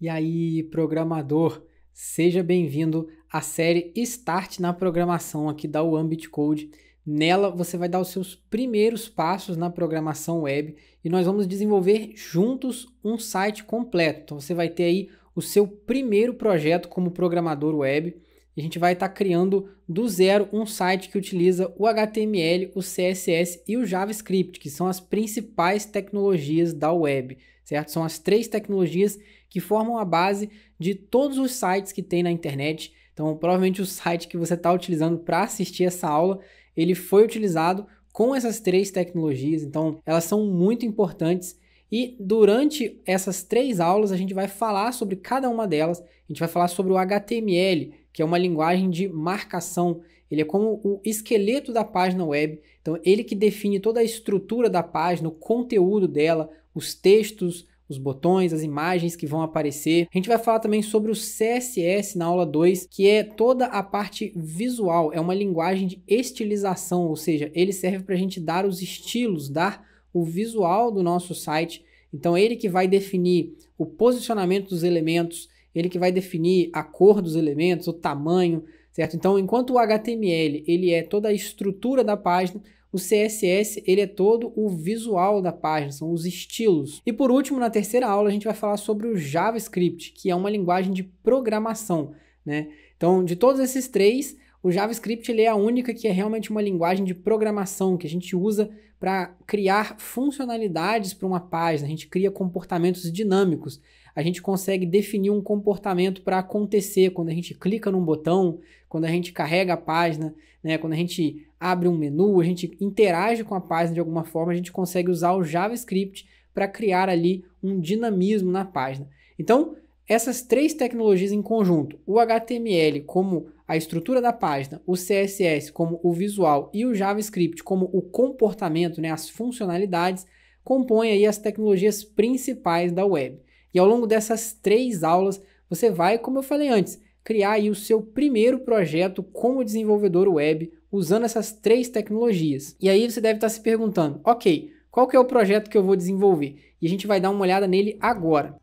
E aí, programador, seja bem-vindo à série Start na Programação aqui da Ambit Code. Nela você vai dar os seus primeiros passos na programação web e nós vamos desenvolver juntos um site completo. Então você vai ter aí o seu primeiro projeto como programador web e a gente vai estar criando do zero um site que utiliza o HTML, o CSS e o JavaScript, que são as principais tecnologias da web, certo? São as três tecnologias que formam a base de todos os sites que tem na internet. Então, provavelmente o site que você está utilizando para assistir essa aula, ele foi utilizado com essas três tecnologias. Então, elas são muito importantes e durante essas três aulas a gente vai falar sobre cada uma delas. A gente vai falar sobre o HTML, que é uma linguagem de marcação. Ele é como o esqueleto da página web. Então, ele que define toda a estrutura da página, o conteúdo dela, os textos, os botões, as imagens que vão aparecer. A gente vai falar também sobre o CSS na aula 2, que é toda a parte visual, é uma linguagem de estilização, ou seja, ele serve para a gente dar os estilos, dar o visual do nosso site. Então ele que vai definir o posicionamento dos elementos, ele que vai definir a cor dos elementos, o tamanho, certo? Então enquanto o HTML ele é toda a estrutura da página, o CSS ele é todo o visual da página, são os estilos. E por último, na terceira aula, a gente vai falar sobre o JavaScript, que é uma linguagem de programação, né? Então, de todos esses três, o JavaScript ele é a única que é realmente uma linguagem de programação, que a gente usa para criar funcionalidades para uma página, a gente cria comportamentos dinâmicos. A gente consegue definir um comportamento para acontecer quando a gente clica num botão, quando a gente carrega a página, né? Quando a gente abre um menu, a gente interage com a página de alguma forma, a gente consegue usar o JavaScript para criar ali um dinamismo na página. Então, essas três tecnologias em conjunto, o HTML como a estrutura da página, o CSS como o visual e o JavaScript como o comportamento, né, as funcionalidades, compõem aí as tecnologias principais da web. E ao longo dessas três aulas, você vai, como eu falei antes, criar aí o seu primeiro projeto como desenvolvedor web usando essas três tecnologias. E aí você deve estar se perguntando, ok, qual que é o projeto que eu vou desenvolver? E a gente vai dar uma olhada nele agora.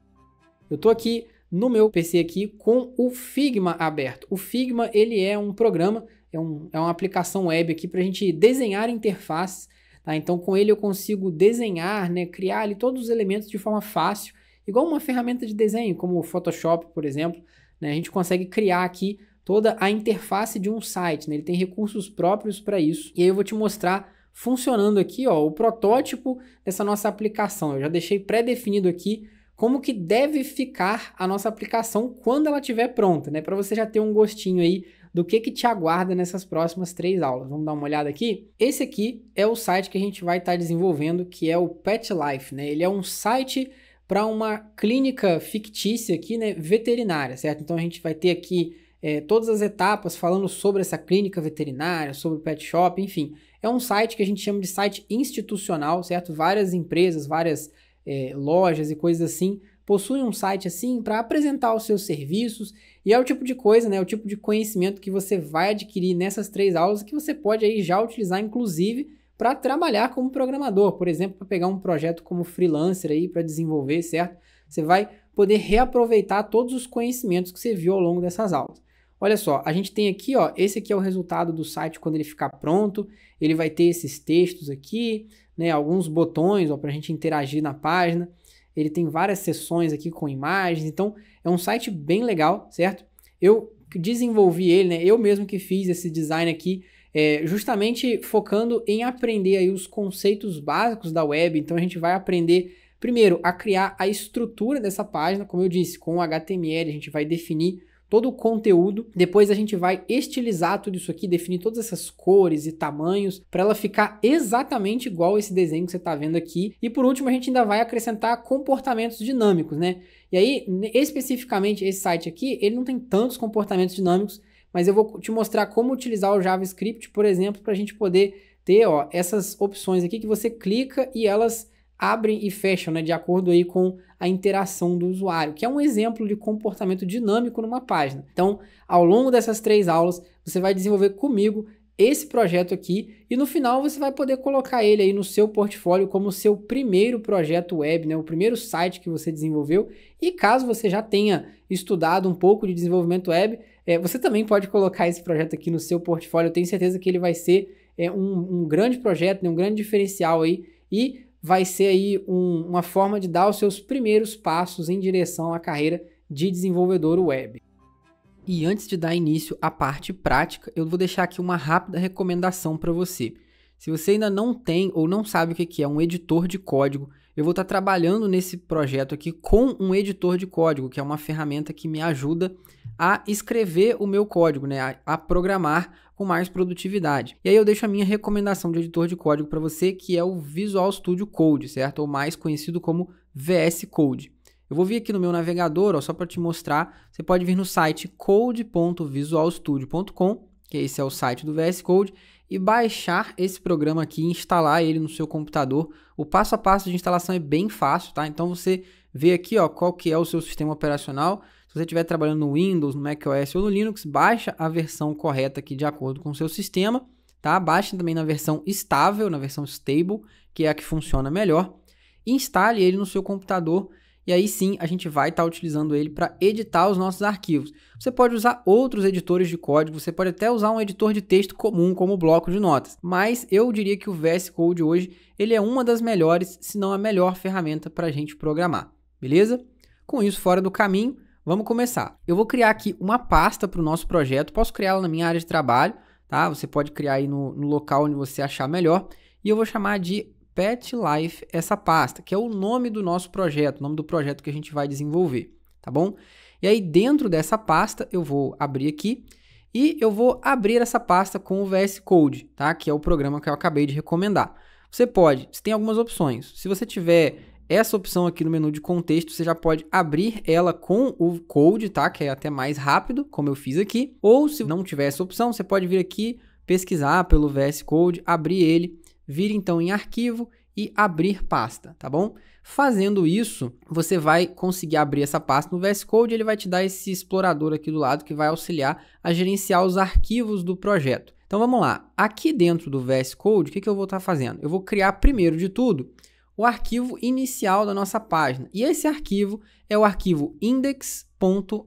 Eu estou aqui no meu PC aqui com o Figma aberto. O Figma ele é um programa, é uma aplicação web aqui para a gente desenhar interfaces. Tá? Então com ele eu consigo desenhar, né, criar ali todos os elementos de forma fácil, igual uma ferramenta de desenho, como o Photoshop, por exemplo. Né? A gente consegue criar aqui toda a interface de um site, né? Ele tem recursos próprios para isso. E aí eu vou te mostrar funcionando aqui, ó, o protótipo dessa nossa aplicação. Eu já deixei pré-definido aqui como que deve ficar a nossa aplicação quando ela estiver pronta, né? Para você já ter um gostinho aí do que te aguarda nessas próximas três aulas. Vamos dar uma olhada aqui? Esse aqui é o site que a gente vai estar desenvolvendo, que é o Pet Life, né? Ele é um site para uma clínica fictícia aqui, né, veterinária, certo? Então a gente vai ter aqui todas as etapas falando sobre essa clínica veterinária, sobre o pet shop, enfim. É um site que a gente chama de site institucional, certo? Várias empresas, várias lojas e coisas assim possuem um site assim para apresentar os seus serviços e é o tipo de coisa, né, o tipo de conhecimento que você vai adquirir nessas três aulas que você pode aí já utilizar, inclusive, para trabalhar como programador, por exemplo, para pegar um projeto como freelancer aí para desenvolver, certo? Você vai poder reaproveitar todos os conhecimentos que você viu ao longo dessas aulas. Olha só, a gente tem aqui, ó, esse aqui é o resultado do site quando ele ficar pronto. Ele vai ter esses textos aqui, né, alguns botões para a gente interagir na página. Ele tem várias seções aqui com imagens, então é um site bem legal, certo? Eu desenvolvi ele, né, eu mesmo que fiz esse design aqui, justamente focando em aprender aí os conceitos básicos da web. Então a gente vai aprender primeiro a criar a estrutura dessa página, como eu disse, com o HTML a gente vai definir todo o conteúdo, depois a gente vai estilizar tudo isso aqui, definir todas essas cores e tamanhos para ela ficar exatamente igual esse desenho que você está vendo aqui. E por último a gente ainda vai acrescentar comportamentos dinâmicos, né? E aí especificamente esse site aqui, ele não tem tantos comportamentos dinâmicos, mas eu vou te mostrar como utilizar o JavaScript, por exemplo, para a gente poder ter, ó, essas opções aqui que você clica e elas abrem e fecham, né, de acordo aí com a interação do usuário, que é um exemplo de comportamento dinâmico numa página. Então, ao longo dessas três aulas, você vai desenvolver comigo esse projeto aqui e no final você vai poder colocar ele aí no seu portfólio como seu primeiro projeto web, né? O primeiro site que você desenvolveu. E caso você já tenha estudado um pouco de desenvolvimento web, você também pode colocar esse projeto aqui no seu portfólio. Eu tenho certeza que ele vai ser um grande projeto, né? Um grande diferencial aí e vai ser aí uma forma de dar os seus primeiros passos em direção à carreira de desenvolvedor web. E antes de dar início à parte prática, eu vou deixar aqui uma rápida recomendação para você. Se você ainda não tem ou não sabe o que é um editor de código, eu vou estar trabalhando nesse projeto aqui com um editor de código, que é uma ferramenta que me ajuda a escrever o meu código, né? A programar com mais produtividade. E aí eu deixo a minha recomendação de editor de código para você, que é o Visual Studio Code, certo? Ou mais conhecido como VS Code. Eu vou vir aqui no meu navegador, ó, só para te mostrar. Você pode vir no site code.visualstudio.com, que esse é o site do VS Code, e baixar esse programa aqui, instalar ele no seu computador. O passo a passo de instalação é bem fácil, tá? Então você vê aqui, ó, qual que é o seu sistema operacional. Se você estiver trabalhando no Windows, no macOS ou no Linux, baixa a versão correta aqui de acordo com o seu sistema, tá? Baixe também na versão estável, na versão stable, que é a que funciona melhor. Instale ele no seu computador. E aí sim, a gente vai estar utilizando ele para editar os nossos arquivos. Você pode usar outros editores de código, você pode até usar um editor de texto comum, como o bloco de notas. Mas eu diria que o VS Code hoje, ele é uma das melhores, se não a melhor ferramenta para a gente programar, beleza? Com isso fora do caminho, vamos começar. Eu vou criar aqui uma pasta para o nosso projeto, posso criá-la na minha área de trabalho, tá? Você pode criar aí no local onde você achar melhor. E eu vou chamar de Pet Life essa pasta, que é o nome do nosso projeto, o nome do projeto que a gente vai desenvolver, tá bom? E aí dentro dessa pasta eu vou abrir aqui e eu vou abrir essa pasta com o VS Code, tá? Que é o programa que eu acabei de recomendar. Você tem algumas opções. Se você tiver essa opção aqui no menu de contexto, você já pode abrir ela com o Code, tá? Que é até mais rápido, como eu fiz aqui. Ou se não tiver essa opção, você pode vir aqui, pesquisar pelo VS Code, abrir ele, vir então em arquivo e abrir pasta, tá bom? Fazendo isso, você vai conseguir abrir essa pasta no VS Code, ele vai te dar esse explorador aqui do lado que vai auxiliar a gerenciar os arquivos do projeto. Então vamos lá, aqui dentro do VS Code, o que eu vou estar fazendo? Eu vou criar primeiro de tudo o arquivo inicial da nossa página, e esse arquivo é o arquivo index.html,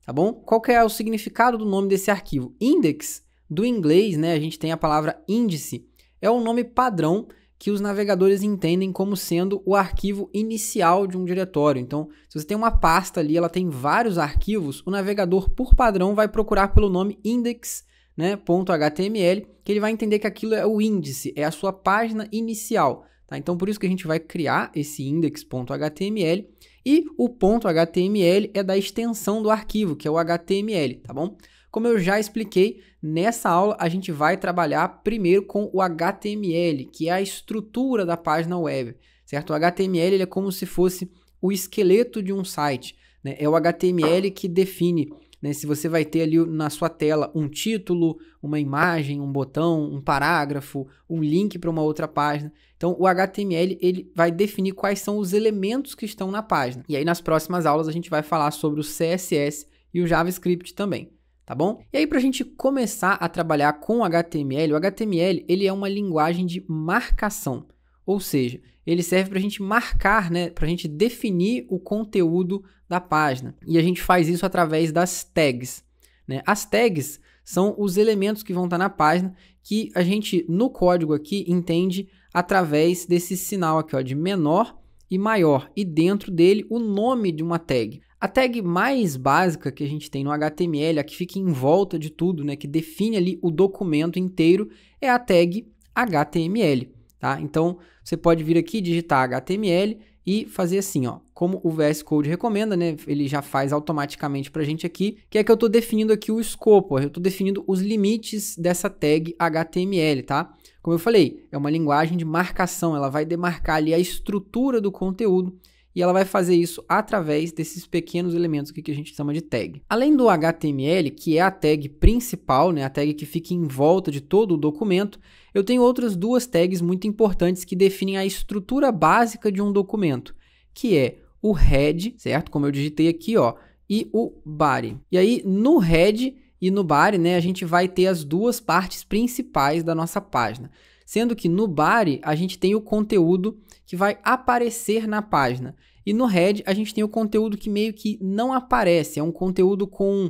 tá bom? Qual que é o significado do nome desse arquivo? Index, do inglês, né, a gente tem a palavra índice, é um nome padrão que os navegadores entendem como sendo o arquivo inicial de um diretório. Então, se você tem uma pasta ali, ela tem vários arquivos, o navegador, por padrão, vai procurar pelo nome index, né, .html, que ele vai entender que aquilo é o índice, é a sua página inicial. Tá? Então, por isso que a gente vai criar esse index.html e o .html é da extensão do arquivo, que é o HTML, tá bom? Como eu já expliquei, nessa aula a gente vai trabalhar primeiro com o HTML, que é a estrutura da página web, certo? O HTML ele é como se fosse o esqueleto de um site, né? É o HTML que define, né, se você vai ter ali na sua tela um título, uma imagem, um botão, um parágrafo, um link para uma outra página. Então, o HTML ele vai definir quais são os elementos que estão na página. E aí, nas próximas aulas, a gente vai falar sobre o CSS e o JavaScript também. Tá bom? E aí, para a gente começar a trabalhar com o HTML ele é uma linguagem de marcação, ou seja, ele serve para a gente marcar, né, para a gente definir o conteúdo da página. E a gente faz isso através das tags, né? As tags são os elementos que vão estar na página que a gente, no código aqui, entende através desse sinal aqui, ó, de menor e maior, e dentro dele o nome de uma tag. A tag mais básica que a gente tem no HTML, a que fica em volta de tudo, né, que define ali o documento inteiro, é a tag HTML, tá? Então, você pode vir aqui, digitar HTML e fazer assim, ó, como o VS Code recomenda, né? Ele já faz automaticamente para a gente aqui, que é que eu estou definindo aqui o escopo, ó, eu estou definindo os limites dessa tag HTML, tá? Como eu falei, é uma linguagem de marcação, ela vai demarcar ali a estrutura do conteúdo, e ela vai fazer isso através desses pequenos elementos aqui que a gente chama de tag. Além do HTML, que é a tag principal, né, a tag que fica em volta de todo o documento, eu tenho outras duas tags muito importantes que definem a estrutura básica de um documento, que é o head, certo? Como eu digitei aqui, ó, e o body. E aí, no head e no body, né, a gente vai ter as duas partes principais da nossa página. Sendo que no body a gente tem o conteúdo que vai aparecer na página. E no head a gente tem o conteúdo que meio que não aparece, é um conteúdo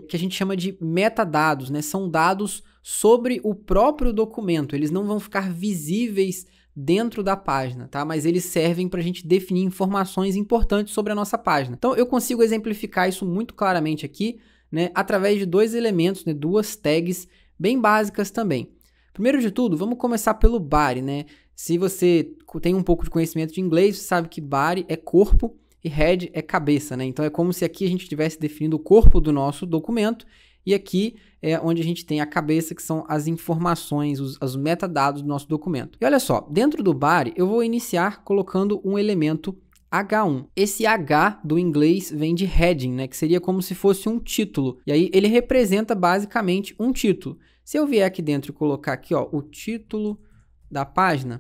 que a gente chama de metadados, né? São dados sobre o próprio documento, eles não vão ficar visíveis dentro da página, tá? Mas eles servem para a gente definir informações importantes sobre a nossa página. Então eu consigo exemplificar isso muito claramente aqui, né? Através de dois elementos, né? Duas tags bem básicas também. Primeiro de tudo, vamos começar pelo body, né? Se você tem um pouco de conhecimento de inglês, você sabe que body é corpo e head é cabeça, né? Então é como se aqui a gente estivesse definindo o corpo do nosso documento e aqui é onde a gente tem a cabeça, que são as informações, os metadados do nosso documento. E olha só, dentro do body eu vou iniciar colocando um elemento H1. Esse H do inglês vem de heading, né? Que seria como se fosse um título. E aí ele representa basicamente um título. Se eu vier aqui dentro e colocar aqui, ó, o título da página,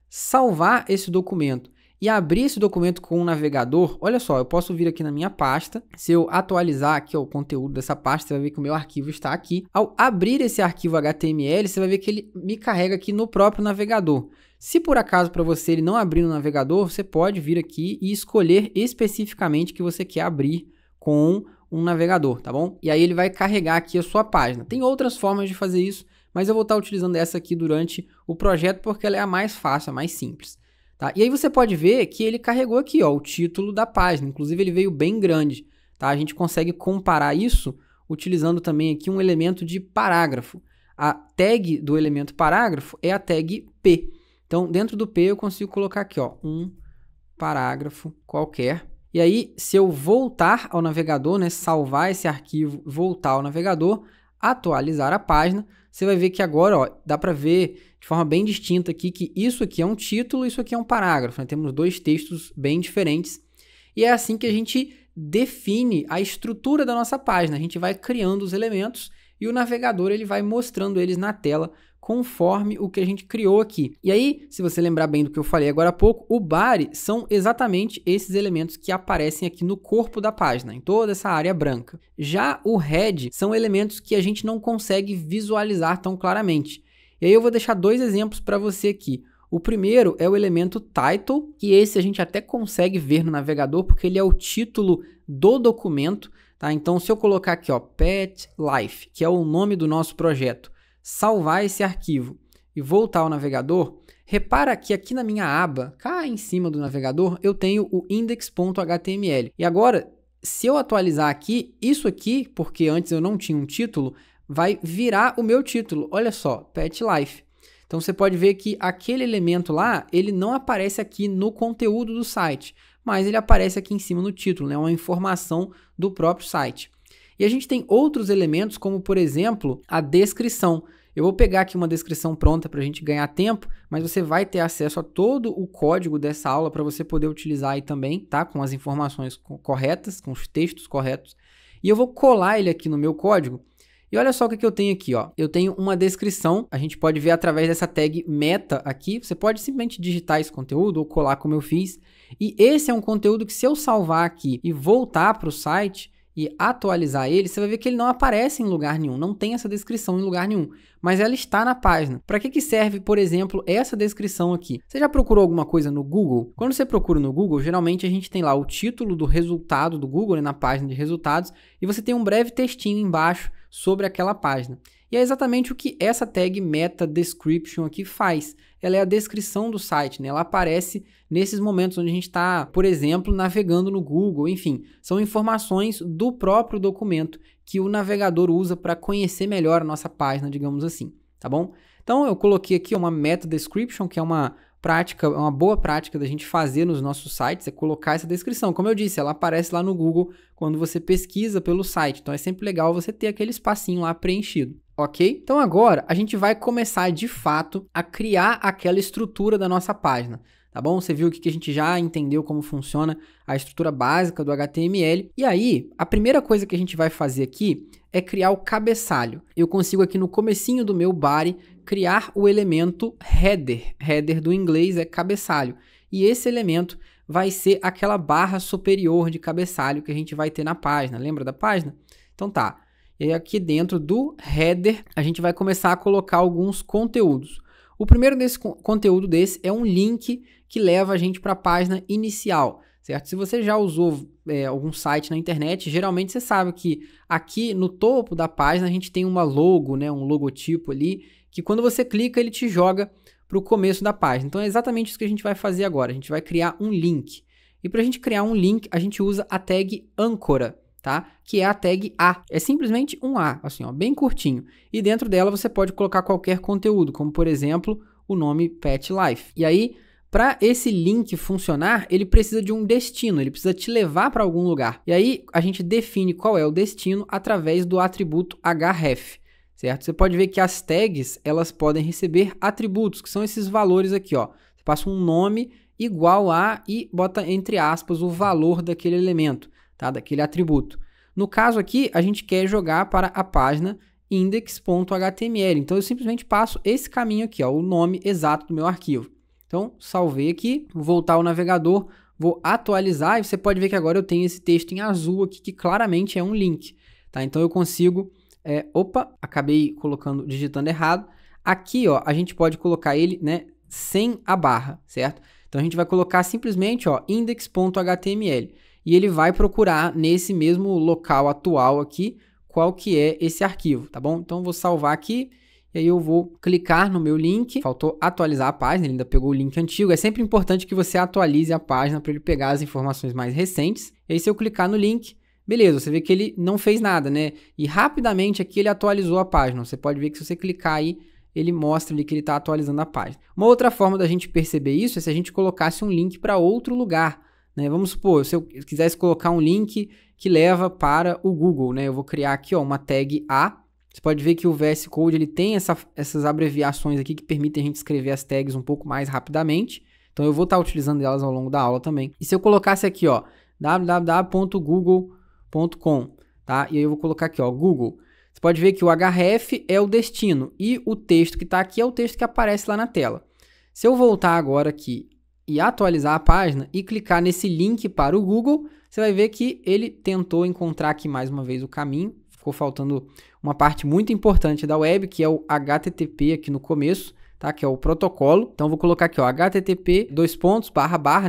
salvar esse documento e abrir esse documento com um navegador, olha só, eu posso vir aqui na minha pasta, se eu atualizar aqui ó, o conteúdo dessa pasta, você vai ver que o meu arquivo está aqui. Ao abrir esse arquivo HTML, você vai ver que ele me carrega aqui no próprio navegador. Se por acaso para você ele não abrir no navegador, você pode vir aqui e escolher especificamente que você quer abrir com um navegador, tá bom? E aí ele vai carregar aqui a sua página. Tem outras formas de fazer isso, mas eu vou estar utilizando essa aqui durante o projeto porque ela é a mais fácil, a mais simples. Tá? E aí você pode ver que ele carregou aqui ó, o título da página, inclusive ele veio bem grande. Tá? A gente consegue comparar isso utilizando também aqui um elemento de parágrafo. A tag do elemento parágrafo é a tag P. Então dentro do P eu consigo colocar aqui ó, um parágrafo qualquer. E aí se eu voltar ao navegador, né, salvar esse arquivo, voltar ao navegador, atualizar a página, você vai ver que agora ó, dá para ver de forma bem distinta aqui que isso aqui é um título, isso aqui é um parágrafo, né? Temos dois textos bem diferentes e é assim que a gente define a estrutura da nossa página. A gente vai criando os elementos e o navegador ele vai mostrando eles na tela conforme o que a gente criou aqui. E aí, se você lembrar bem do que eu falei agora há pouco, o body são exatamente esses elementos que aparecem aqui no corpo da página, em toda essa área branca. Já o head são elementos que a gente não consegue visualizar tão claramente. E aí eu vou deixar dois exemplos para você aqui. O primeiro é o elemento title, que esse a gente até consegue ver no navegador, porque ele é o título do documento. Tá? Então, se eu colocar aqui, ó, Pet Life, que é o nome do nosso projeto, salvar esse arquivo e voltar ao navegador, repara que aqui na minha aba, cá em cima do navegador, eu tenho o index.html. E agora, se eu atualizar aqui, isso aqui, porque antes eu não tinha um título, vai virar o meu título. Olha só, Pet Life. Então você pode ver que aquele elemento lá, ele não aparece aqui no conteúdo do site, mas ele aparece aqui em cima no título, né? Uma informação do próprio site. E a gente tem outros elementos, como por exemplo, a descrição. Eu vou pegar aqui uma descrição pronta para a gente ganhar tempo, mas você vai ter acesso a todo o código dessa aula para você poder utilizar aí também, tá? Com as informações corretas, com os textos corretos. E eu vou colar ele aqui no meu código. E olha só o que eu tenho aqui, ó. Eu tenho uma descrição, a gente pode ver através dessa tag meta aqui. Você pode simplesmente digitar esse conteúdo ou colar como eu fiz. E esse é um conteúdo que se eu salvar aqui e voltar para o site e atualizar ele, você vai ver que ele não aparece em lugar nenhum, não tem essa descrição em lugar nenhum, mas ela está na página. Para que serve, por exemplo, essa descrição aqui? Você já procurou alguma coisa no Google? Quando você procura no Google, geralmente a gente tem lá o título do resultado do Google, né, na página de resultados, e você tem um breve textinho embaixo sobre aquela página. E é exatamente o que essa tag meta description aqui faz. Ela é a descrição do site, né? Ela aparece nesses momentos onde a gente está, por exemplo, navegando no Google, enfim, são informações do próprio documento que o navegador usa para conhecer melhor a nossa página, digamos assim, tá bom? Então eu coloquei aqui uma meta description, que é uma prática, uma boa prática da gente fazer nos nossos sites, é colocar essa descrição. Como eu disse, ela aparece lá no Google quando você pesquisa pelo site, então é sempre legal você ter aquele espacinho lá preenchido. Ok? Então agora a gente vai começar de fato a criar aquela estrutura da nossa página, tá bom? Você viu que a gente já entendeu como funciona a estrutura básica do HTML. E aí, a primeira coisa que a gente vai fazer aqui é criar o cabeçalho. Eu consigo aqui no comecinho do meu body criar o elemento header. Header do inglês é cabeçalho. E esse elemento vai ser aquela barra superior de cabeçalho que a gente vai ter na página. Lembra da página? Então tá. E aí aqui dentro do header, a gente vai começar a colocar alguns conteúdos. O primeiro conteúdo desse é um link que leva a gente para a página inicial, certo? Se você já usou algum site na internet, geralmente você sabe que aqui no topo da página a gente tem uma logo, né, um logotipo ali, que quando você clica ele te joga para o começo da página. Então é exatamente isso que a gente vai fazer agora. A gente vai criar um link. E para a gente criar um link, a gente usa a tag âncora, tá? Que é a tag A. É simplesmente um A, assim, ó, bem curtinho. E dentro dela você pode colocar qualquer conteúdo, como por exemplo, o nome Pet Life. E aí, para esse link funcionar, ele precisa de um destino, ele precisa te levar para algum lugar. E aí a gente define qual é o destino através do atributo href, certo? Você pode ver que as tags, elas podem receber atributos, que são esses valores aqui, ó. Você passa um nome igual a e bota entre aspas o valor daquele elemento, tá? Daquele atributo. No caso aqui, a gente quer jogar para a página index.html. Então eu simplesmente passo esse caminho aqui, ó, o nome exato do meu arquivo. Então, salvei aqui, vou voltar ao navegador, vou atualizar e você pode ver que agora eu tenho esse texto em azul aqui que claramente é um link, tá? Então eu consigo, acabei digitando errado. Aqui, ó, a gente pode colocar ele, né, sem a barra, certo? Então a gente vai colocar simplesmente, ó, index.html e ele vai procurar nesse mesmo local atual aqui qual que é esse arquivo, tá bom? Então eu vou salvar aqui. E aí eu vou clicar no meu link, faltou atualizar a página, ele ainda pegou o link antigo. É sempre importante que você atualize a página para ele pegar as informações mais recentes. E aí se eu clicar no link, beleza, você vê que ele não fez nada, né? E rapidamente aqui ele atualizou a página. Você pode ver que se você clicar aí, ele mostra ali que ele está atualizando a página. Uma outra forma da gente perceber isso é se a gente colocasse um link para outro lugar, né? Vamos supor, se eu quisesse colocar um link que leva para o Google, né? Eu vou criar aqui, ó, uma tag A. Você pode ver que o VS Code ele tem essas abreviações aqui que permitem a gente escrever as tags um pouco mais rapidamente. Então eu vou estar utilizando elas ao longo da aula também. E se eu colocasse aqui, ó, www.google.com, tá? E aí eu vou colocar aqui, ó, Google. Você pode ver que o href é o destino e o texto que está aqui é o texto que aparece lá na tela. Se eu voltar agora aqui e atualizar a página e clicar nesse link para o Google, você vai ver que ele tentou encontrar aqui mais uma vez o caminho. Ficou faltando uma parte muito importante da web, que é o HTTP aqui no começo, tá? Que é o protocolo. Então, vou colocar aqui, ó, http,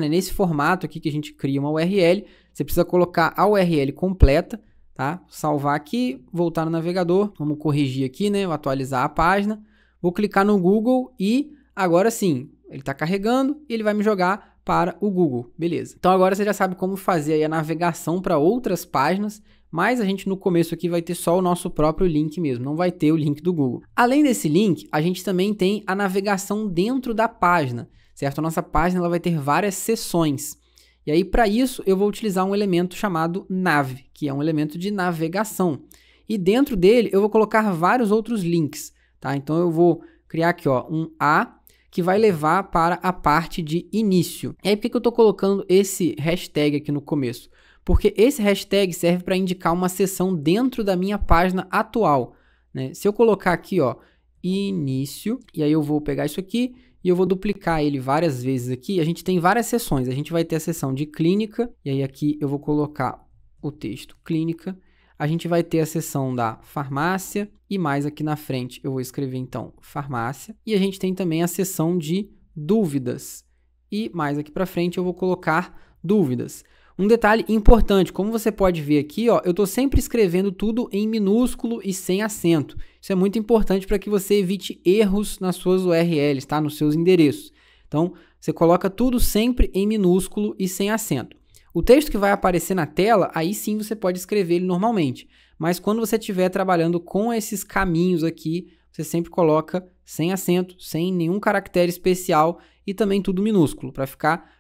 né? Nesse formato aqui que a gente cria uma URL, você precisa colocar a URL completa, tá? Salvar aqui, voltar no navegador, vamos corrigir aqui, né? Vou atualizar a página, vou clicar no Google e agora sim, ele está carregando e ele vai me jogar para o Google, beleza. Então agora você já sabe como fazer aí a navegação para outras páginas, mas a gente no começo aqui vai ter só o nosso próprio link mesmo, não vai ter o link do Google. Além desse link, a gente também tem a navegação dentro da página, certo? A nossa página ela vai ter várias seções. E aí para isso eu vou utilizar um elemento chamado nav, que é um elemento de navegação. E dentro dele eu vou colocar vários outros links, tá? Então eu vou criar aqui, ó, um A, que vai levar para a parte de início. E aí, por que eu estou colocando esse hashtag aqui no começo? Porque esse hashtag serve para indicar uma seção dentro da minha página atual, né? Se eu colocar aqui, ó, início, e aí eu vou pegar isso aqui e eu vou duplicar ele várias vezes aqui. A gente tem várias seções. A gente vai ter a seção de clínica, e aí aqui eu vou colocar o texto clínica. A gente vai ter a seção da farmácia e mais aqui na frente eu vou escrever então farmácia. E a gente tem também a seção de dúvidas e mais aqui para frente eu vou colocar dúvidas. Um detalhe importante, como você pode ver aqui, ó, eu estou sempre escrevendo tudo em minúsculo e sem acento. Isso é muito importante para que você evite erros nas suas URLs, tá? Nos seus endereços. Então, você coloca tudo sempre em minúsculo e sem acento. O texto que vai aparecer na tela, aí sim você pode escrever ele normalmente. Mas quando você estiver trabalhando com esses caminhos aqui, você sempre coloca sem acento, sem nenhum caractere especial e também tudo minúsculo, para ficar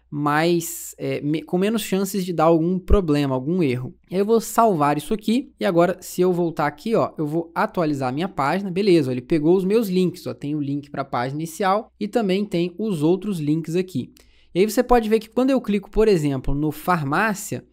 com menos chances de dar algum problema, algum erro. E aí eu vou salvar isso aqui e agora se eu voltar aqui, ó, eu vou atualizar a minha página, beleza, ele pegou os meus links, ó, tem o link para a página inicial e também tem os outros links aqui. E aí você pode ver que quando eu clico, por exemplo, no farmácia,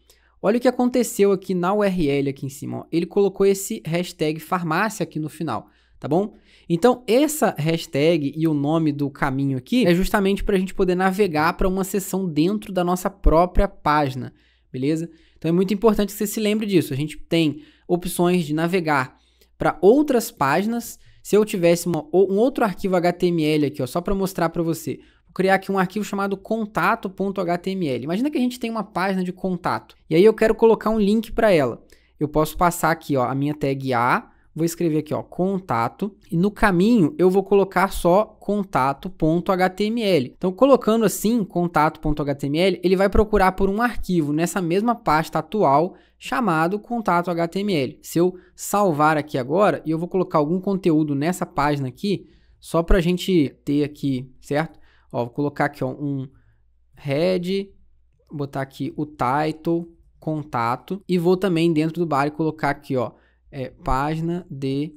olha o que aconteceu aqui na URL aqui em cima. Ó. Ele colocou esse hashtag farmácia aqui no final, tá bom? Então, essa hashtag e o nome do caminho aqui é justamente para a gente poder navegar para uma seção dentro da nossa própria página, beleza? Então, é muito importante que você se lembre disso. A gente tem opções de navegar para outras páginas. Se eu tivesse um outro arquivo HTML aqui, ó, só para mostrar para você, vou criar aqui um arquivo chamado contato.html. Imagina que a gente tem uma página de contato e aí eu quero colocar um link para ela. Eu posso passar aqui, ó, a minha tag A, vou escrever aqui, ó, contato, e no caminho eu vou colocar só contato.html. Então, colocando assim, contato.html, ele vai procurar por um arquivo nessa mesma pasta atual chamado contato.html. Se eu salvar aqui agora, e eu vou colocar algum conteúdo nessa página aqui, só para a gente ter aqui, certo? Ó, vou colocar aqui, ó, um head, botar aqui o title, contato, e vou também dentro do body colocar aqui, ó, página de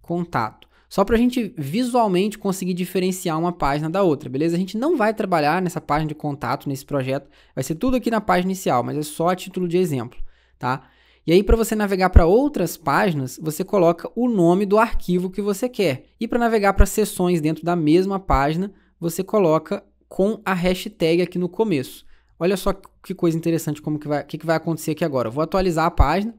contato. Só para a gente visualmente conseguir diferenciar uma página da outra, beleza? A gente não vai trabalhar nessa página de contato, nesse projeto, vai ser tudo aqui na página inicial, mas é só a título de exemplo, tá? E aí, para você navegar para outras páginas, você coloca o nome do arquivo que você quer. E para navegar para seções dentro da mesma página, você coloca com a hashtag aqui no começo. Olha só que coisa interessante, como que vai acontecer aqui agora. Eu vou atualizar a página.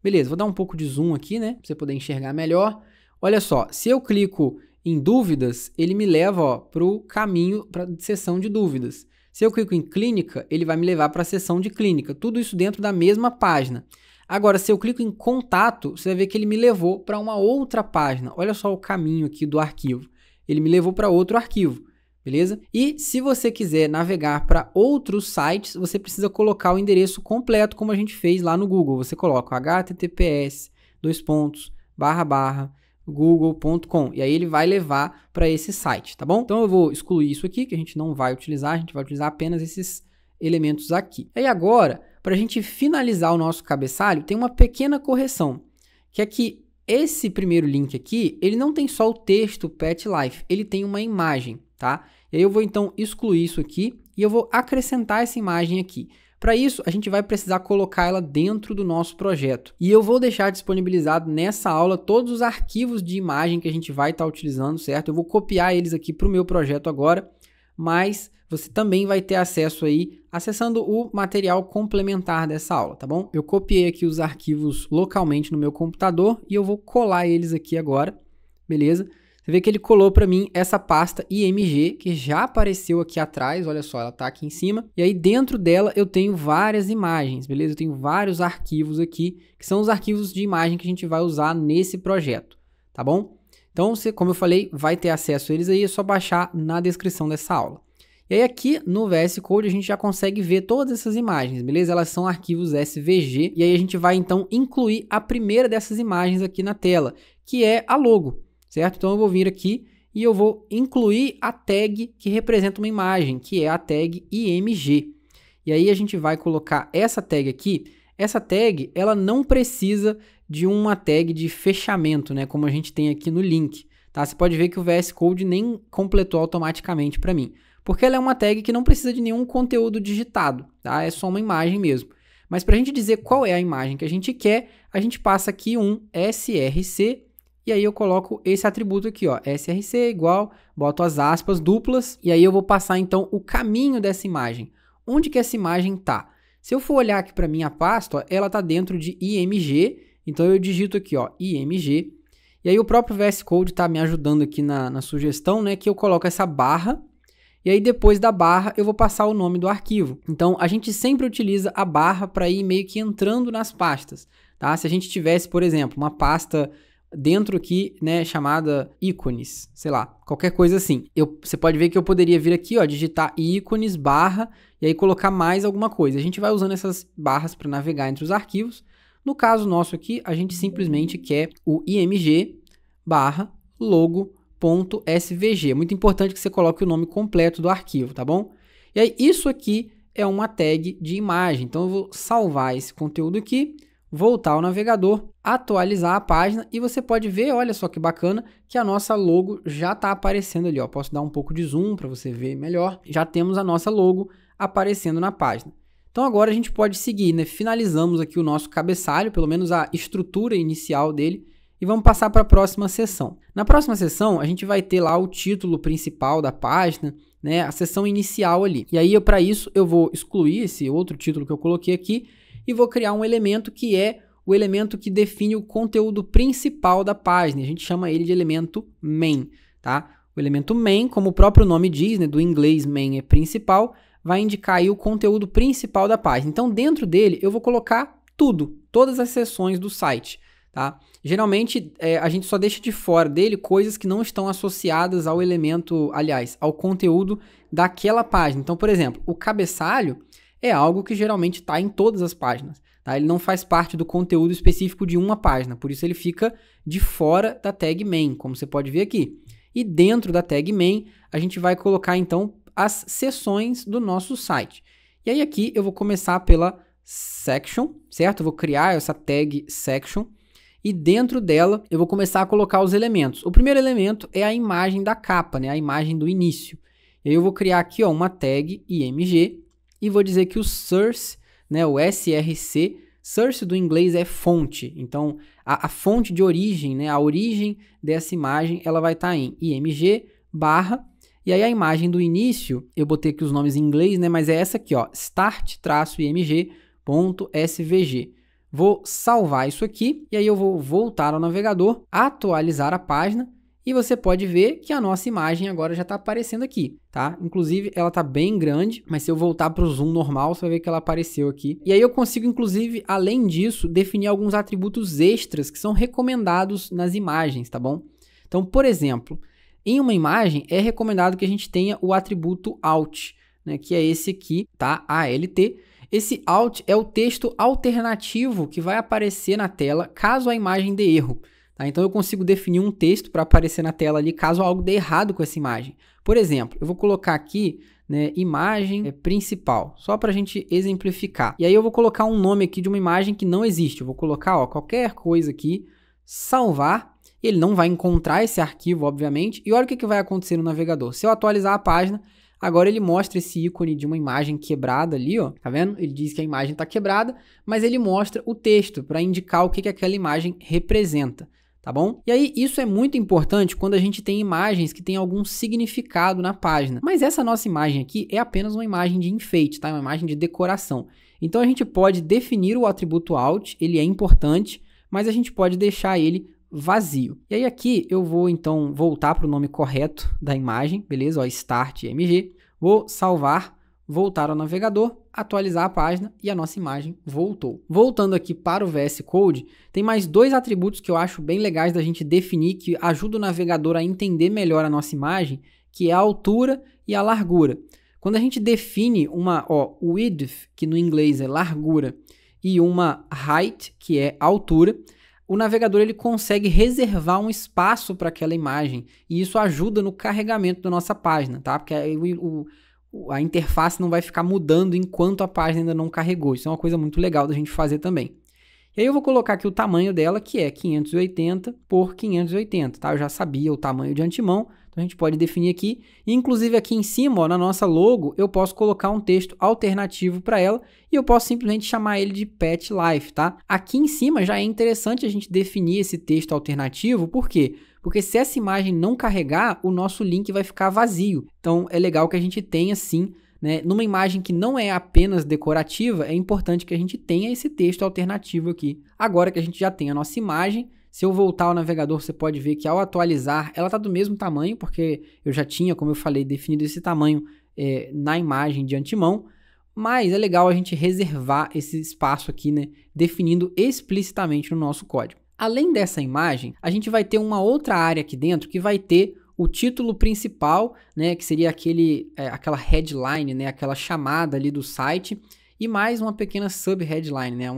Beleza, vou dar um pouco de zoom aqui, né, para você poder enxergar melhor. Olha só, se eu clico em dúvidas, ele me leva para o caminho para a seção de dúvidas. Se eu clico em clínica, ele vai me levar para a seção de clínica. Tudo isso dentro da mesma página. Agora, se eu clico em contato, você vai ver que ele me levou para uma outra página. Olha só o caminho aqui do arquivo. Ele me levou para outro arquivo. Beleza? E se você quiser navegar para outros sites, você precisa colocar o endereço completo, como a gente fez lá no Google. Você coloca https://google.com e aí ele vai levar para esse site, tá bom? Então eu vou excluir isso aqui, que a gente não vai utilizar, a gente vai utilizar apenas esses elementos aqui. E agora, para a gente finalizar o nosso cabeçalho, tem uma pequena correção, que é que esse primeiro link aqui, ele não tem só o texto Pet Life, ele tem uma imagem, tá? E aí eu vou então excluir isso aqui e eu vou acrescentar essa imagem aqui. Para isso, a gente vai precisar colocar ela dentro do nosso projeto. E eu vou deixar disponibilizado nessa aula todos os arquivos de imagem que a gente vai estar utilizando, certo? Eu vou copiar eles aqui para o meu projeto agora, mas você também vai ter acesso aí acessando o material complementar dessa aula, tá bom? Eu copiei aqui os arquivos localmente no meu computador e eu vou colar eles aqui agora, beleza? Você vê que ele colou para mim essa pasta IMG, que já apareceu aqui atrás, olha só, ela está aqui em cima. E aí dentro dela eu tenho várias imagens, beleza? Eu tenho vários arquivos aqui, que são os arquivos de imagem que a gente vai usar nesse projeto, tá bom? Então, você, como eu falei, vai ter acesso a eles aí, é só baixar na descrição dessa aula. E aí aqui no VS Code a gente já consegue ver todas essas imagens, beleza? Elas são arquivos SVG, e aí a gente vai então incluir a primeira dessas imagens aqui na tela, que é a logo. Certo? Então eu vou vir aqui e eu vou incluir a tag que representa uma imagem, que é a tag IMG. E aí a gente vai colocar essa tag aqui. Essa tag, ela não precisa de uma tag de fechamento, né? Como a gente tem aqui no link. Tá? Você pode ver que o VS Code nem completou automaticamente para mim. Porque ela é uma tag que não precisa de nenhum conteúdo digitado. Tá? É só uma imagem mesmo. Mas para a gente dizer qual é a imagem que a gente quer, a gente passa aqui um src. E aí eu coloco esse atributo aqui, ó, src igual, boto as aspas duplas, e aí eu vou passar então o caminho dessa imagem. Onde que essa imagem tá? Se eu for olhar aqui para minha pasta, ó, ela tá dentro de IMG, então eu digito aqui, ó, IMG, e aí o próprio VS Code tá me ajudando aqui na sugestão, né, que eu coloco essa barra, e aí depois da barra eu vou passar o nome do arquivo. Então a gente sempre utiliza a barra para ir meio que entrando nas pastas, tá? Se a gente tivesse, por exemplo, uma pasta dentro aqui, né, chamada ícones, sei lá, qualquer coisa assim. Você pode ver que eu poderia vir aqui, ó, digitar ícones, barra, e aí colocar mais alguma coisa. A gente vai usando essas barras para navegar entre os arquivos. No caso nosso aqui, a gente simplesmente quer o img barra logo.svg. É muito importante que você coloque o nome completo do arquivo, tá bom? E aí isso aqui é uma tag de imagem. Então eu vou salvar esse conteúdo aqui, voltar ao navegador, atualizar a página e você pode ver, olha só que bacana, que a nossa logo já está aparecendo ali, ó. Posso dar um pouco de zoom para você ver melhor. Já temos a nossa logo aparecendo na página. Então agora a gente pode seguir, né? Finalizamos aqui o nosso cabeçalho, pelo menos a estrutura inicial dele, e vamos passar para a próxima seção. Na próxima seção a gente vai ter lá o título principal da página, né? A seção inicial ali. E aí para isso eu vou excluir esse outro título que eu coloquei aqui e vou criar um elemento que é o elemento que define o conteúdo principal da página. A gente chama ele de elemento main, tá? O elemento main, como o próprio nome diz, né, do inglês main é principal, vai indicar aí o conteúdo principal da página. Então, dentro dele, eu vou colocar tudo, todas as seções do site, tá? Geralmente, a gente só deixa de fora dele coisas que não estão associadas ao elemento, aliás, ao conteúdo daquela página. Então, por exemplo, o cabeçalho é algo que geralmente está em todas as páginas, tá? Ele não faz parte do conteúdo específico de uma página, por isso ele fica de fora da tag main, como você pode ver aqui. E dentro da tag main, a gente vai colocar, então, as seções do nosso site. E aí aqui eu vou começar pela section, certo? Eu vou criar essa tag section e dentro dela eu vou começar a colocar os elementos. O primeiro elemento é a imagem da capa, né? A imagem do início. E aí eu vou criar aqui, ó, uma tag img e vou dizer que o source, né, o src, source do inglês é fonte. Então, a fonte de origem, né, a origem dessa imagem, ela vai estar em img barra, e aí a imagem do início, eu botei aqui os nomes em inglês, né, mas é essa aqui, ó, start-img.svg. Vou salvar isso aqui, e aí eu vou voltar ao navegador, atualizar a página, e você pode ver que a nossa imagem agora já está aparecendo aqui, tá? Inclusive, ela está bem grande, mas se eu voltar para o zoom normal, você vai ver que ela apareceu aqui. E aí eu consigo, inclusive, além disso, definir alguns atributos extras que são recomendados nas imagens, tá bom? Então, por exemplo, em uma imagem é recomendado que a gente tenha o atributo alt, né? Que é esse aqui, tá? ALT. Esse alt é o texto alternativo que vai aparecer na tela caso a imagem dê erro. Tá? Então eu consigo definir um texto para aparecer na tela ali caso algo dê errado com essa imagem. Por exemplo, eu vou colocar aqui, né, imagem principal, só para a gente exemplificar. E aí eu vou colocar um nome aqui de uma imagem que não existe. Eu vou colocar, ó, qualquer coisa aqui, salvar. Ele não vai encontrar esse arquivo, obviamente. E olha o que vai acontecer no navegador. Se eu atualizar a página, agora ele mostra esse ícone de uma imagem quebrada ali, ó. Tá vendo? Ele diz que a imagem está quebrada, mas ele mostra o texto para indicar o que aquela imagem representa. Tá bom? E aí, isso é muito importante quando a gente tem imagens que têm algum significado na página. Mas essa nossa imagem aqui é apenas uma imagem de enfeite, tá? Uma imagem de decoração. Então, a gente pode definir o atributo alt, ele é importante, mas a gente pode deixar ele vazio. E aí, aqui, eu vou, então, voltar para o nome correto da imagem, beleza? Ó, start.img. Vou salvar, voltar ao navegador, atualizar a página e a nossa imagem voltou. Voltando aqui para o VS Code, tem mais dois atributos que eu acho bem legais da gente definir, que ajudam o navegador a entender melhor a nossa imagem, que é a altura e a largura. Quando a gente define uma width, que no inglês é largura, e uma height, que é altura, o navegador ele consegue reservar um espaço para aquela imagem, e isso ajuda no carregamento da nossa página, tá? Porque a interface não vai ficar mudando enquanto a página ainda não carregou. Isso é uma coisa muito legal da gente fazer também. E aí eu vou colocar aqui o tamanho dela, que é 580 por 580, tá? Eu já sabia o tamanho de antemão, então a gente pode definir aqui. E, inclusive aqui em cima, ó, na nossa logo, eu posso colocar um texto alternativo para ela e eu posso simplesmente chamar ele de Pet Life, tá? Aqui em cima já é interessante a gente definir esse texto alternativo, por quê? Porque se essa imagem não carregar, o nosso link vai ficar vazio. Então é legal que a gente tenha sim, né, numa imagem que não é apenas decorativa, é importante que a gente tenha esse texto alternativo aqui. Agora que a gente já tem a nossa imagem, se eu voltar ao navegador, você pode ver que ao atualizar, ela está do mesmo tamanho, porque eu já tinha, como eu falei, definido esse tamanho na imagem de antemão. Mas é legal a gente reservar esse espaço aqui, né, definindo explicitamente no nosso código. Além dessa imagem, a gente vai ter uma outra área aqui dentro que vai ter o título principal, né, que seria aquela headline, né, aquela chamada ali do site, e mais uma pequena sub-headline, né,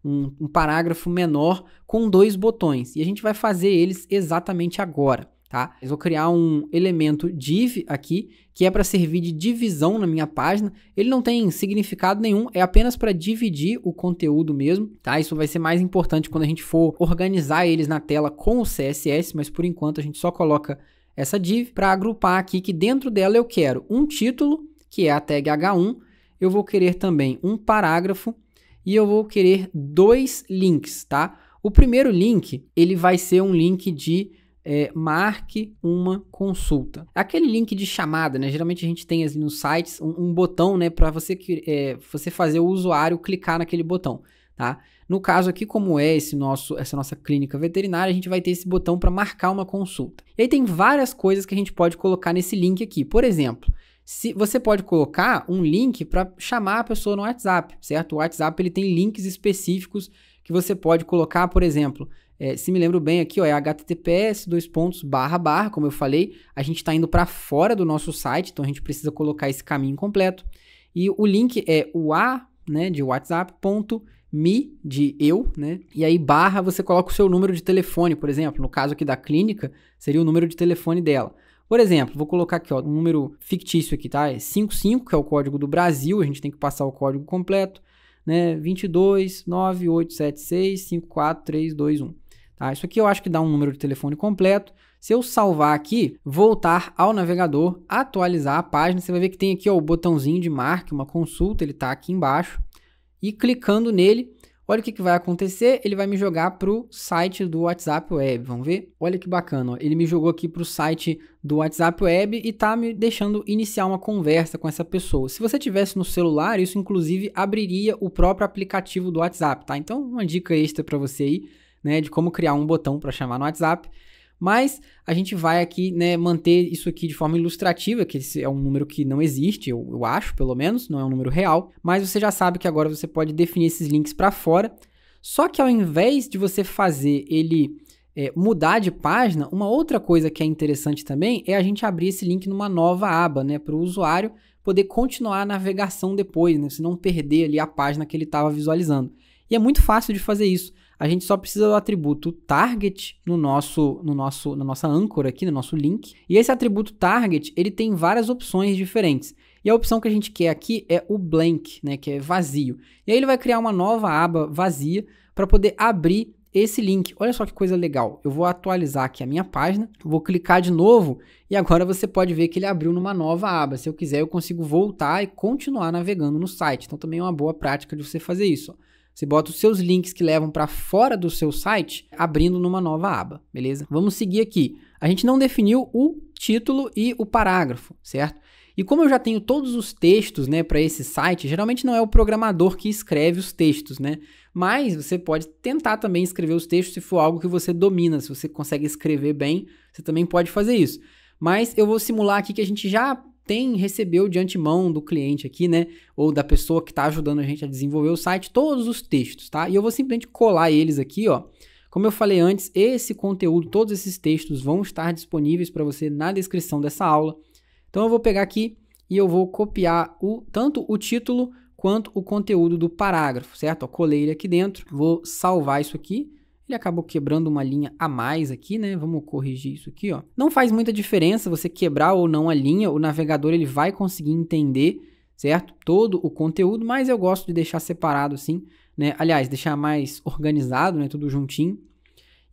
um parágrafo menor com dois botões. E a gente vai fazer eles exatamente agora, tá? Eu vou criar um elemento div aqui, que é para servir de divisão na minha página. Ele não tem significado nenhum, é apenas para dividir o conteúdo mesmo, tá? Isso vai ser mais importante quando a gente for organizar eles na tela com o CSS, mas por enquanto a gente só coloca essa div para agrupar aqui, que dentro dela eu quero um título, que é a tag H1, eu vou querer também um parágrafo e eu vou querer dois links, tá? O primeiro link, ele vai ser um link de marque uma consulta. Aquele link de chamada, né? Geralmente a gente tem assim, nos sites um botão, né, para você fazer o usuário clicar naquele botão, tá? No caso aqui, como é essa nossa clínica veterinária, a gente vai ter esse botão para marcar uma consulta. E aí tem várias coisas que a gente pode colocar nesse link aqui. Por exemplo, se você pode colocar um link para chamar a pessoa no WhatsApp, certo? O WhatsApp ele tem links específicos que você pode colocar, por exemplo, se me lembro bem aqui, ó, é https, como eu falei, a gente está indo para fora do nosso site, então a gente precisa colocar esse caminho completo. E o link é o a, né, de whatsapp.me, de eu, né, e aí barra você coloca o seu número de telefone, por exemplo, no caso aqui da clínica, seria o número de telefone dela. Por exemplo, vou colocar aqui, ó, um número fictício aqui, tá? É 55, que é o código do Brasil, a gente tem que passar o código completo, né? 2298765431, tá? Isso aqui eu acho que dá um número de telefone completo. Se eu salvar aqui, voltar ao navegador, atualizar a página, você vai ver que tem aqui, ó, o botãozinho de marque uma consulta, ele tá aqui embaixo. E clicando nele, olha o que vai acontecer, ele vai me jogar para o site do WhatsApp Web, vamos ver? Olha que bacana, ó. Ele me jogou aqui para o site do WhatsApp Web e tá me deixando iniciar uma conversa com essa pessoa. Se você tivesse no celular, isso inclusive abriria o próprio aplicativo do WhatsApp, tá? Então, uma dica extra para você aí, né, de como criar um botão para chamar no WhatsApp. Mas a gente vai aqui, né, manter isso aqui de forma ilustrativa, que esse é um número que não existe, eu acho, pelo menos, não é um número real. Mas você já sabe que agora você pode definir esses links para fora. Só que ao invés de você fazer ele mudar de página, uma outra coisa que é interessante também é a gente abrir esse link numa nova aba, né, para o usuário poder continuar a navegação depois, né, se não perder ali a página que ele estava visualizando. E é muito fácil de fazer isso. A gente só precisa do atributo target na nossa âncora aqui, no nosso link. E esse atributo target, ele tem várias opções diferentes. E a opção que a gente quer aqui é o blank, né, que é vazio. E aí ele vai criar uma nova aba vazia para poder abrir esse link. Olha só que coisa legal. Eu vou atualizar aqui a minha página, vou clicar de novo e agora você pode ver que ele abriu numa nova aba. Se eu quiser, eu consigo voltar e continuar navegando no site. Então também é uma boa prática de você fazer isso, ó. Você bota os seus links que levam para fora do seu site, abrindo numa nova aba, beleza? Vamos seguir aqui. A gente não definiu o título e o parágrafo, certo? E como eu já tenho todos os textos, né, para esse site, geralmente não é o programador que escreve os textos, né? Mas você pode tentar também escrever os textos se for algo que você domina, se você consegue escrever bem, você também pode fazer isso. Mas eu vou simular aqui que a gente já recebeu de antemão do cliente aqui, né, ou da pessoa que está ajudando a gente a desenvolver o site, todos os textos, tá? E eu vou simplesmente colar eles aqui, ó. Como eu falei antes, esse conteúdo, todos esses textos vão estar disponíveis para você na descrição dessa aula. Então eu vou pegar aqui e eu vou copiar tanto o título quanto o conteúdo do parágrafo, certo? Ó, colei ele aqui dentro, vou salvar isso aqui. Ele acabou quebrando uma linha a mais aqui, né? Vamos corrigir isso aqui, ó. Não faz muita diferença você quebrar ou não a linha, o navegador ele vai conseguir entender, certo? Todo o conteúdo, mas eu gosto de deixar separado assim, né? Aliás, deixar mais organizado, né? Tudo juntinho.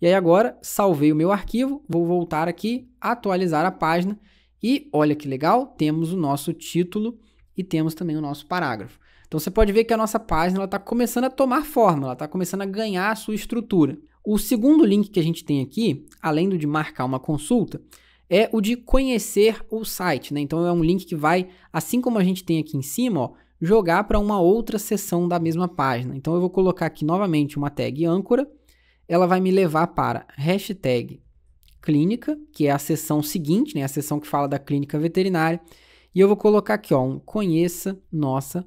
E aí agora, salvei o meu arquivo, vou voltar aqui, atualizar a página e olha que legal, temos o nosso título e temos também o nosso parágrafo. Então você pode ver que a nossa página está começando a tomar forma, ela está começando a ganhar a sua estrutura. O segundo link que a gente tem aqui, além do de marcar uma consulta, é o de conhecer o site, né? Então é um link que vai, assim como a gente tem aqui em cima, ó, jogar para uma outra seção da mesma página. Então eu vou colocar aqui novamente uma tag âncora, ela vai me levar para hashtag clínica, que é a seção seguinte, né? A seção que fala da clínica veterinária, e eu vou colocar aqui, ó, um conheça nossa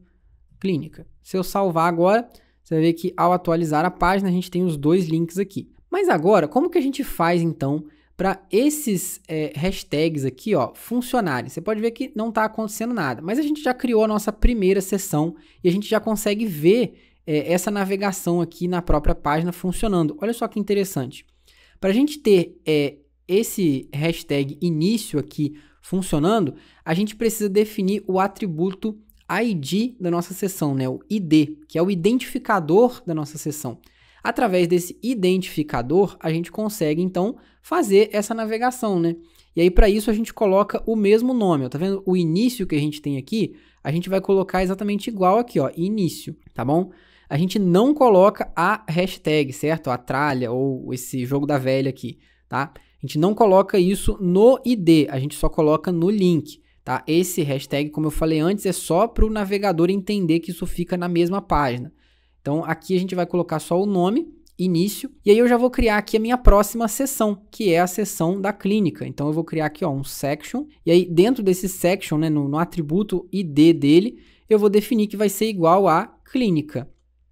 clínica. Se eu salvar agora, você vai ver que ao atualizar a página a gente tem os dois links aqui. Mas agora, como que a gente faz então para esses hashtags aqui, ó, funcionarem? Você pode ver que não está acontecendo nada, mas a gente já criou a nossa primeira seção e a gente já consegue ver essa navegação aqui na própria página funcionando. Olha só que interessante. Para a gente ter esse hashtag início aqui funcionando, a gente precisa definir o atributo ID da nossa seção, né? O ID, que é o identificador da nossa seção. Através desse identificador, a gente consegue, então, fazer essa navegação, né? E aí, para isso, a gente coloca o mesmo nome, ó. Tá vendo? O início que a gente tem aqui, a gente vai colocar exatamente igual aqui, ó, início, tá bom? A gente não coloca a hashtag, certo? A tralha ou esse jogo da velha aqui, tá? A gente não coloca isso no ID, a gente só coloca no link. Tá? Esse hashtag, como eu falei antes, é só para o navegador entender que isso fica na mesma página. Então aqui a gente vai colocar só o nome, início, e aí eu já vou criar aqui a minha próxima seção, que é a seção da clínica. Então eu vou criar aqui um section, e aí dentro desse section, né, no atributo ID dele, eu vou definir que vai ser igual a clínica,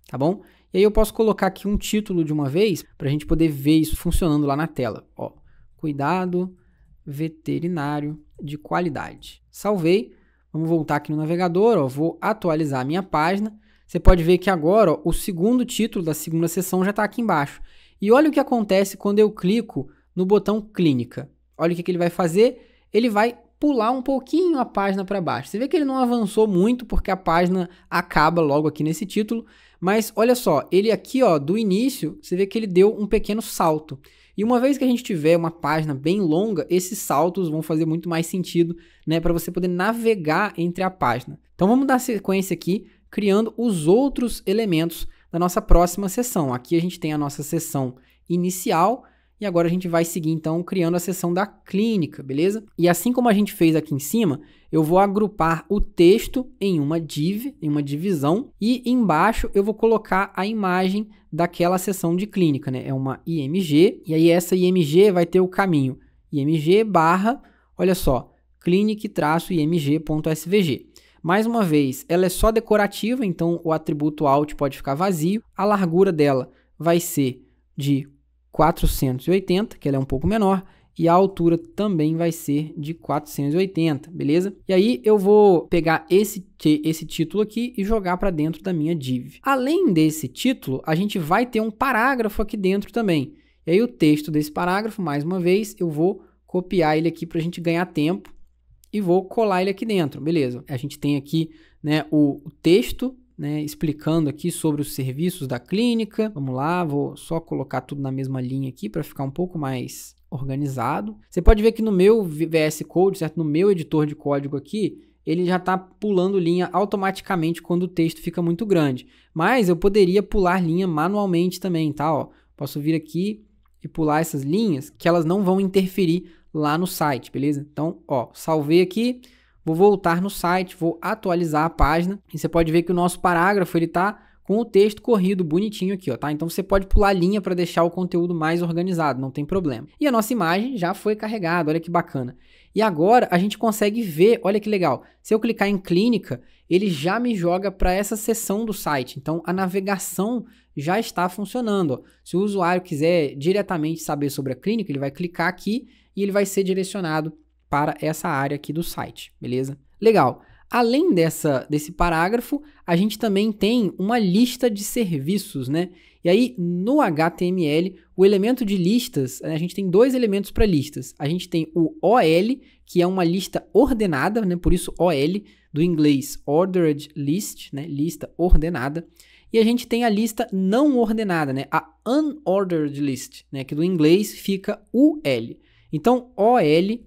tá bom? E aí eu posso colocar aqui um título de uma vez, para a gente poder ver isso funcionando lá na tela. Ó, cuidado veterinário de qualidade. Salvei, vamos voltar aqui no navegador, ó, vou atualizar a minha página. Você pode ver que agora ó, o segundo título da segunda seção já está aqui embaixo. E olha o que acontece quando eu clico no botão clínica. Olha o que ele vai fazer. Ele vai pular um pouquinho a página para baixo. Você vê que ele não avançou muito porque a página acaba logo aqui nesse título. Mas olha só, ele aqui ó, do início, você vê que ele deu um pequeno salto. E uma vez que a gente tiver uma página bem longa, esses saltos vão fazer muito mais sentido, né, para você poder navegar entre a página. Então vamos dar sequência aqui, criando os outros elementos da nossa próxima seção. Aqui a gente tem a nossa seção inicial e agora a gente vai seguir então criando a seção da clínica, beleza? E assim como a gente fez aqui em cima, eu vou agrupar o texto em uma div, em uma divisão, e embaixo eu vou colocar a imagem daquela seção de clínica, né? É uma IMG, e aí essa IMG vai ter o caminho IMG barra, olha só, clinic-img.svg. Mais uma vez, ela é só decorativa, então o atributo alt pode ficar vazio. A largura dela vai ser de 480, que ela é um pouco menor, e a altura também vai ser de 480, beleza? E aí eu vou pegar esse título aqui e jogar para dentro da minha div. Além desse título, a gente vai ter um parágrafo aqui dentro também. E aí o texto desse parágrafo, mais uma vez, eu vou copiar ele aqui para a gente ganhar tempo e vou colar ele aqui dentro, beleza? A gente tem aqui, né, o texto, né, explicando aqui sobre os serviços da clínica. Vamos lá, vou só colocar tudo na mesma linha aqui para ficar um pouco mais organizado. Você pode ver que no meu VS Code, certo? No meu editor de código aqui, ele já está pulando linha automaticamente quando o texto fica muito grande. Mas eu poderia pular linha manualmente também, tá? Ó, posso vir aqui e pular essas linhas que elas não vão interferir lá no site, beleza? Então, ó, salvei aqui, vou voltar no site, vou atualizar a página e você pode ver que o nosso parágrafo ele tá com o texto corrido bonitinho aqui, ó, tá? Então você pode pular a linha para deixar o conteúdo mais organizado, não tem problema. E a nossa imagem já foi carregada, olha que bacana. E agora a gente consegue ver, olha que legal, se eu clicar em clínica, ele já me joga para essa seção do site. Então a navegação já está funcionando, ó. Se o usuário quiser diretamente saber sobre a clínica, ele vai clicar aqui e ele vai ser direcionado para essa área aqui do site, beleza? Legal. Além desse parágrafo, a gente também tem uma lista de serviços, né? E aí, no HTML, o elemento de listas, a gente tem dois elementos para listas. A gente tem o OL, que é uma lista ordenada, né? Por isso OL, do inglês Ordered List, né? Lista ordenada. E a gente tem a lista não ordenada, né? A Unordered List, né? Que do inglês fica UL. Então, OL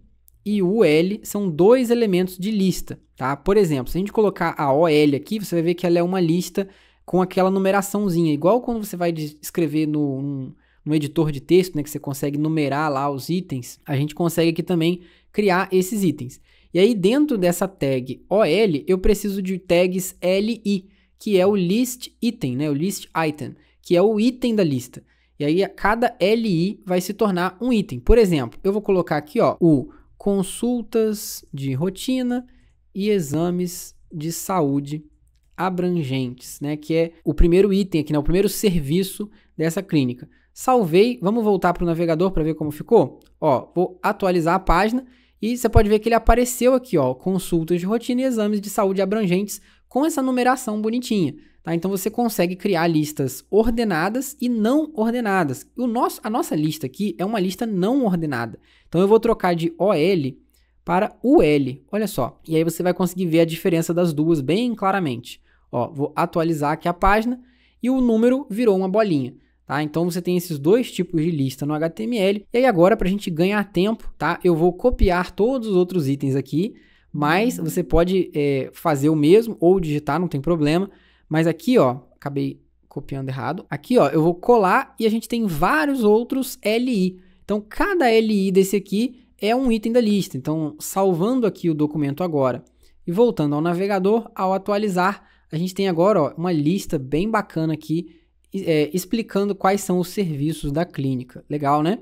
e UL são dois elementos de lista, tá? Por exemplo, se a gente colocar a OL aqui, você vai ver que ela é uma lista com aquela numeraçãozinha, igual quando você vai escrever no editor de texto, né, que você consegue numerar lá os itens, a gente consegue aqui também criar esses itens. E aí dentro dessa tag OL, eu preciso de tags LI, que é o list item, né, o list item, que é o item da lista. E aí cada LI vai se tornar um item. Por exemplo, eu vou colocar aqui, ó, o consultas de rotina e exames de saúde abrangentes, né? Que é o primeiro item aqui, né? O primeiro serviço dessa clínica. Salvei, vamos voltar para o navegador para ver como ficou? Ó, vou atualizar a página e você pode ver que ele apareceu aqui, ó, consultas de rotina e exames de saúde abrangentes com essa numeração bonitinha. Tá? Então você consegue criar listas ordenadas e não ordenadas. A nossa lista aqui é uma lista não ordenada. Então eu vou trocar de OL para UL, olha só. E aí você vai conseguir ver a diferença das duas bem claramente. Ó, vou atualizar aqui a página e o número virou uma bolinha. Tá? Então você tem esses dois tipos de lista no HTML. E aí agora, para a gente ganhar tempo, tá? Eu vou copiar todos os outros itens aqui, mas você pode fazer o mesmo ou digitar, não tem problema. Mas aqui, ó, acabei copiando errado. Aqui, ó, eu vou colar e a gente tem vários outros LI. Então, cada LI desse aqui é um item da lista. Então, salvando aqui o documento agora e voltando ao navegador, ao atualizar, a gente tem agora, ó, uma lista bem bacana aqui, explicando quais são os serviços da clínica. Legal, né?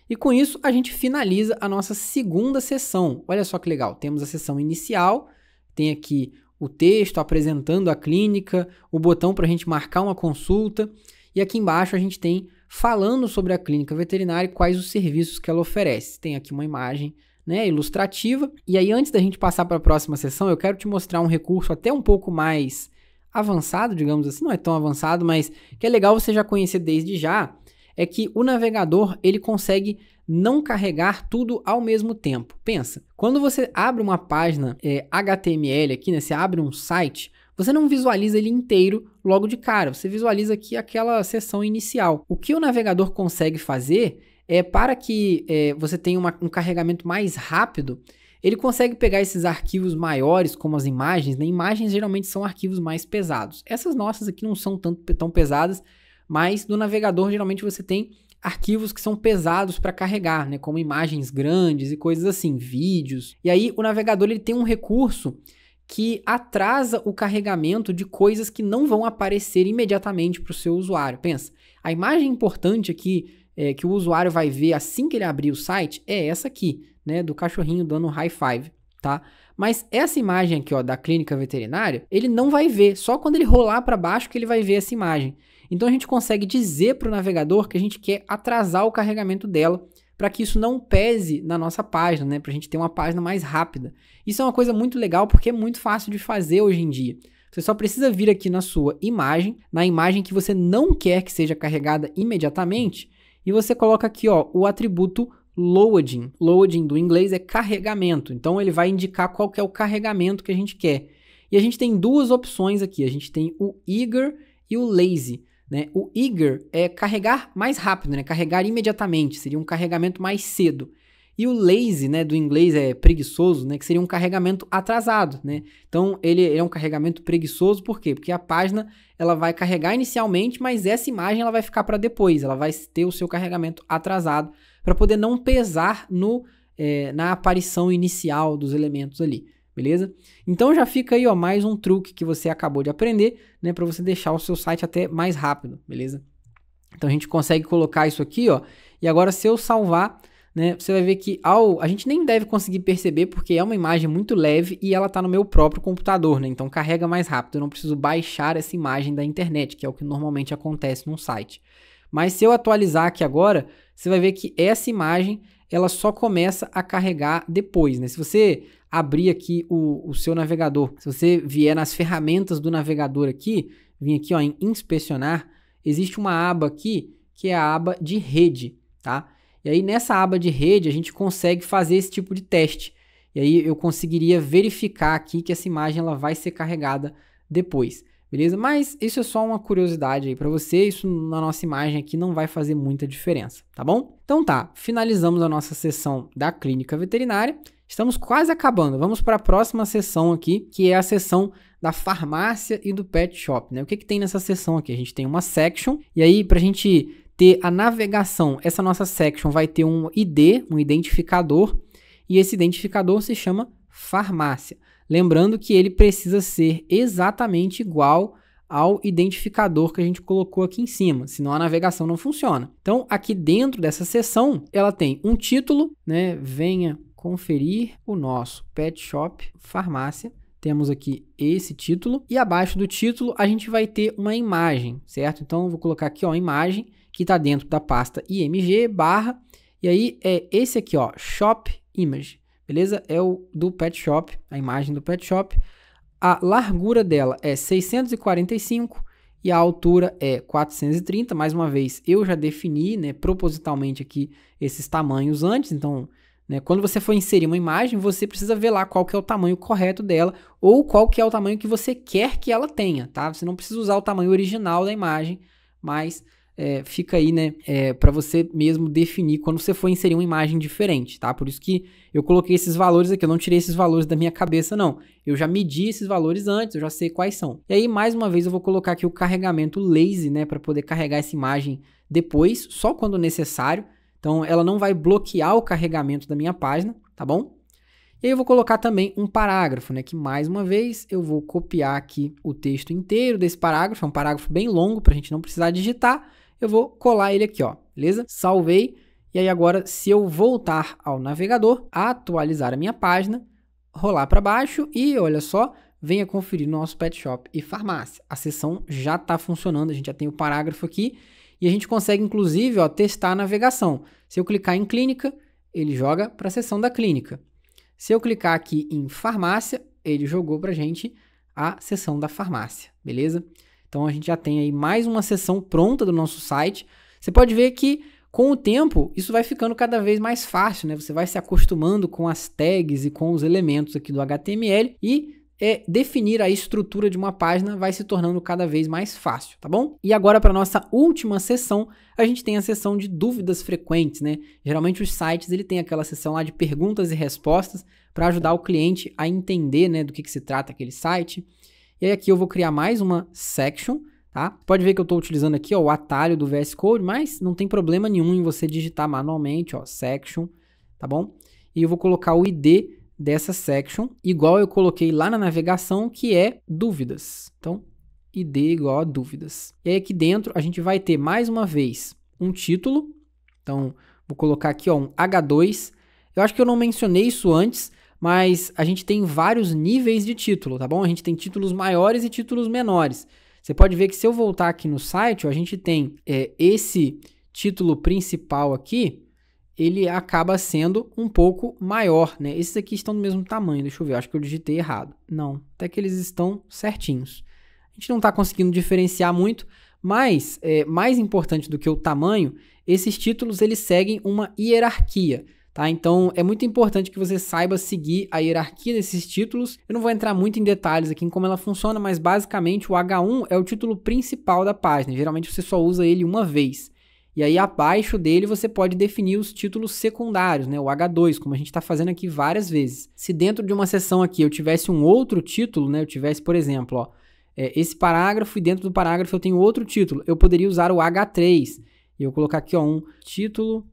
E com isso, a gente finaliza a nossa segunda sessão. Olha só que legal, temos a sessão inicial, tem aqui o texto apresentando a clínica, o botão para a gente marcar uma consulta, e aqui embaixo a gente tem falando sobre a clínica veterinária e quais os serviços que ela oferece. Tem aqui uma imagem, né, ilustrativa. E aí, antes da gente passar para a próxima sessão, eu quero te mostrar um recurso até um pouco mais avançado, digamos assim, não é tão avançado, mas que é legal você já conhecer desde já, é que o navegador, ele consegue não carregar tudo ao mesmo tempo. Pensa, quando você abre uma página HTML aqui, né, você abre um site, você não visualiza ele inteiro logo de cara, você visualiza aqui aquela seção inicial. O que o navegador consegue fazer é, para que você tenha um carregamento mais rápido, ele consegue pegar esses arquivos maiores, como as imagens, né? Imagens geralmente são arquivos mais pesados. Essas nossas aqui não são tão pesadas, mas no navegador geralmente você tem arquivos que são pesados para carregar, né? Como imagens grandes e coisas assim, vídeos. E aí o navegador ele tem um recurso que atrasa o carregamento de coisas que não vão aparecer imediatamente para o seu usuário. Pensa, a imagem importante aqui que o usuário vai ver assim que ele abrir o site é essa aqui, né, do cachorrinho dando high five, tá? Mas essa imagem aqui, ó, da clínica veterinária, ele não vai ver, só quando ele rolar para baixo que ele vai ver essa imagem. Então a gente consegue dizer para o navegador que a gente quer atrasar o carregamento dela para que isso não pese na nossa página, né, para a gente ter uma página mais rápida. Isso é uma coisa muito legal porque é muito fácil de fazer hoje em dia. Você só precisa vir aqui na sua imagem, na imagem que você não quer que seja carregada imediatamente, e você coloca aqui, ó, o atributo loading. Loading do inglês é carregamento. Então ele vai indicar qual que é o carregamento que a gente quer. E a gente tem duas opções aqui. A gente tem o eager e o lazy, né? O eager é carregar mais rápido, né? Carregar imediatamente. Seria um carregamento mais cedo. E o lazy, né, do inglês é preguiçoso, né, que seria um carregamento atrasado, né? Então ele é um carregamento preguiçoso, por quê? Porque a página ela vai carregar inicialmente, mas essa imagem ela vai ficar para depois, ela vai ter o seu carregamento atrasado para poder não pesar na aparição inicial dos elementos ali, beleza? Então já fica aí, ó, mais um truque que você acabou de aprender, né, para você deixar o seu site até mais rápido, beleza? Então a gente consegue colocar isso aqui, ó, e agora se eu salvar, né, você vai ver que a gente nem deve conseguir perceber porque é uma imagem muito leve e ela está no meu próprio computador, né? Então carrega mais rápido, eu não preciso baixar essa imagem da internet, que é o que normalmente acontece num site. Mas se eu atualizar aqui agora, você vai ver que essa imagem ela só começa a carregar depois, né? Se você abrir aqui o seu navegador, se você vier nas ferramentas do navegador aqui, vir aqui, ó, em inspecionar, existe uma aba aqui que é a aba de rede, tá? E aí nessa aba de rede a gente consegue fazer esse tipo de teste. E aí eu conseguiria verificar aqui que essa imagem ela vai ser carregada depois, beleza? Mas isso é só uma curiosidade aí para você, isso na nossa imagem aqui não vai fazer muita diferença, tá bom? Então tá, finalizamos a nossa sessão da clínica veterinária, estamos quase acabando, vamos para a próxima sessão aqui, que é a sessão da farmácia e do pet shop, né? O que tem nessa sessão aqui? A gente tem uma section, e aí pra gente ter a navegação, essa nossa section vai ter um ID, um identificador, e esse identificador se chama farmácia. Lembrando que ele precisa ser exatamente igual ao identificador que a gente colocou aqui em cima, senão a navegação não funciona. Então, aqui dentro dessa seção, ela tem um título, né? Venha conferir o nosso pet shop farmácia. Temos aqui esse título, e abaixo do título a gente vai ter uma imagem, certo? Então, eu vou colocar aqui, ó, imagem, que está dentro da pasta img barra, e aí é esse aqui, ó, shop image, beleza? É o do pet shop, a imagem do pet shop. A largura dela é 645 e a altura é 430. Mais uma vez, eu já defini, né, propositalmente aqui esses tamanhos antes, então, né, quando você for inserir uma imagem, você precisa ver lá qual que é o tamanho correto dela ou qual que é o tamanho que você quer que ela tenha, tá? Você não precisa usar o tamanho original da imagem, mas fica aí, né, para você mesmo definir quando você for inserir uma imagem diferente, tá? Por isso que eu coloquei esses valores aqui, eu não tirei esses valores da minha cabeça, não. Eu já medi esses valores antes, eu já sei quais são. E aí, mais uma vez, eu vou colocar aqui o carregamento lazy, né, para poder carregar essa imagem depois, só quando necessário. Então, ela não vai bloquear o carregamento da minha página, tá bom? E aí eu vou colocar também um parágrafo, né? Que mais uma vez eu vou copiar aqui o texto inteiro desse parágrafo. É um parágrafo bem longo para a gente não precisar digitar. Eu vou colar ele aqui, ó, beleza? Salvei. E aí agora, se eu voltar ao navegador, atualizar a minha página, rolar para baixo e olha só, venha conferir no nosso Pet Shop e Farmácia. A seção já está funcionando, a gente já tem o parágrafo aqui e a gente consegue inclusive, ó, testar a navegação. Se eu clicar em clínica, ele joga para a seção da clínica. Se eu clicar aqui em farmácia, ele jogou para a gente a seção da farmácia, beleza? Então a gente já tem aí mais uma seção pronta do nosso site. Você pode ver que com o tempo isso vai ficando cada vez mais fácil, né? Você vai se acostumando com as tags e com os elementos aqui do HTML e definir a estrutura de uma página vai se tornando cada vez mais fácil, tá bom? E agora para nossa última seção, a gente tem a seção de dúvidas frequentes, né? Geralmente os sites ele tem aquela seção lá de perguntas e respostas para ajudar o cliente a entender, né, do que se trata aquele site. E aí aqui eu vou criar mais uma section, tá? Pode ver que eu estou utilizando aqui, ó, o atalho do VS Code, mas não tem problema nenhum em você digitar manualmente, ó, section, tá bom? E eu vou colocar o ID dessa section, igual eu coloquei lá na navegação, que é dúvidas. Então, ID igual a dúvidas. E aí aqui dentro a gente vai ter mais uma vez um título. Então, vou colocar aqui, ó, um H2. Eu acho que eu não mencionei isso antes, mas a gente tem vários níveis de título, tá bom? A gente tem títulos maiores e títulos menores. Você pode ver que se eu voltar aqui no site, ó, a gente tem esse título principal aqui, ele acaba sendo um pouco maior, né? Esses aqui estão do mesmo tamanho, deixa eu ver, acho que eu digitei errado. Não, até que eles estão certinhos. A gente não está conseguindo diferenciar muito, mas mais importante do que o tamanho, esses títulos eles seguem uma hierarquia, tá? Então é muito importante que você saiba seguir a hierarquia desses títulos. Eu não vou entrar muito em detalhes aqui em como ela funciona, mas basicamente o H1 é o título principal da página. Geralmente você só usa ele uma vez. E aí abaixo dele você pode definir os títulos secundários, né? O H2, como a gente está fazendo aqui várias vezes. Se dentro de uma seção aqui eu tivesse um outro título, né? Eu tivesse, por exemplo, ó, esse parágrafo e dentro do parágrafo eu tenho outro título. Eu poderia usar o H3. E eu vou colocar aqui, ó, um título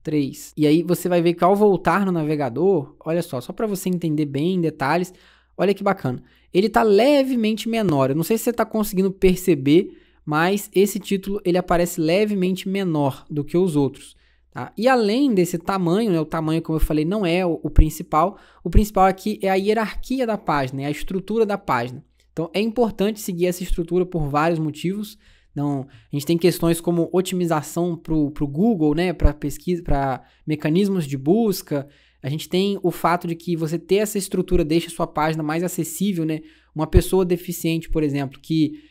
3. E aí você vai ver que ao voltar no navegador, olha só para você entender bem em detalhes, olha que bacana. Ele está levemente menor. Eu não sei se você está conseguindo perceber, mas esse título ele aparece levemente menor do que os outros. Tá? E além desse tamanho, né, o tamanho, como eu falei, não é o principal. O principal aqui é a hierarquia da página, é a estrutura da página. Então é importante seguir essa estrutura por vários motivos. Então, a gente tem questões como otimização para o Google, né, para pesquisa, para mecanismos de busca. A gente tem o fato de que você ter essa estrutura deixa a sua página mais acessível, né? Uma pessoa deficiente, por exemplo, que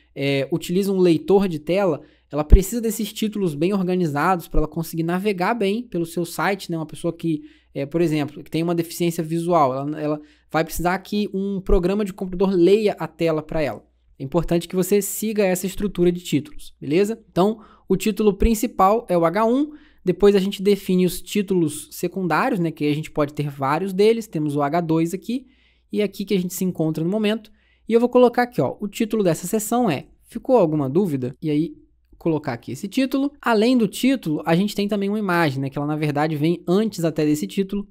utiliza um leitor de tela, ela precisa desses títulos bem organizados para ela conseguir navegar bem pelo seu site, né? Uma pessoa que, por exemplo, que tem uma deficiência visual, ela vai precisar que um programa de computador leia a tela para ela. É importante que você siga essa estrutura de títulos, beleza? Então, o título principal é o H1, depois a gente define os títulos secundários, né? Que a gente pode ter vários deles, temos o H2 aqui, e aqui que a gente se encontra no momento. E eu vou colocar aqui, ó, o título dessa seção ficou alguma dúvida? E aí, colocar aqui esse título. Além do título, a gente tem também uma imagem, né? Que ela, na verdade, vem antes até desse título,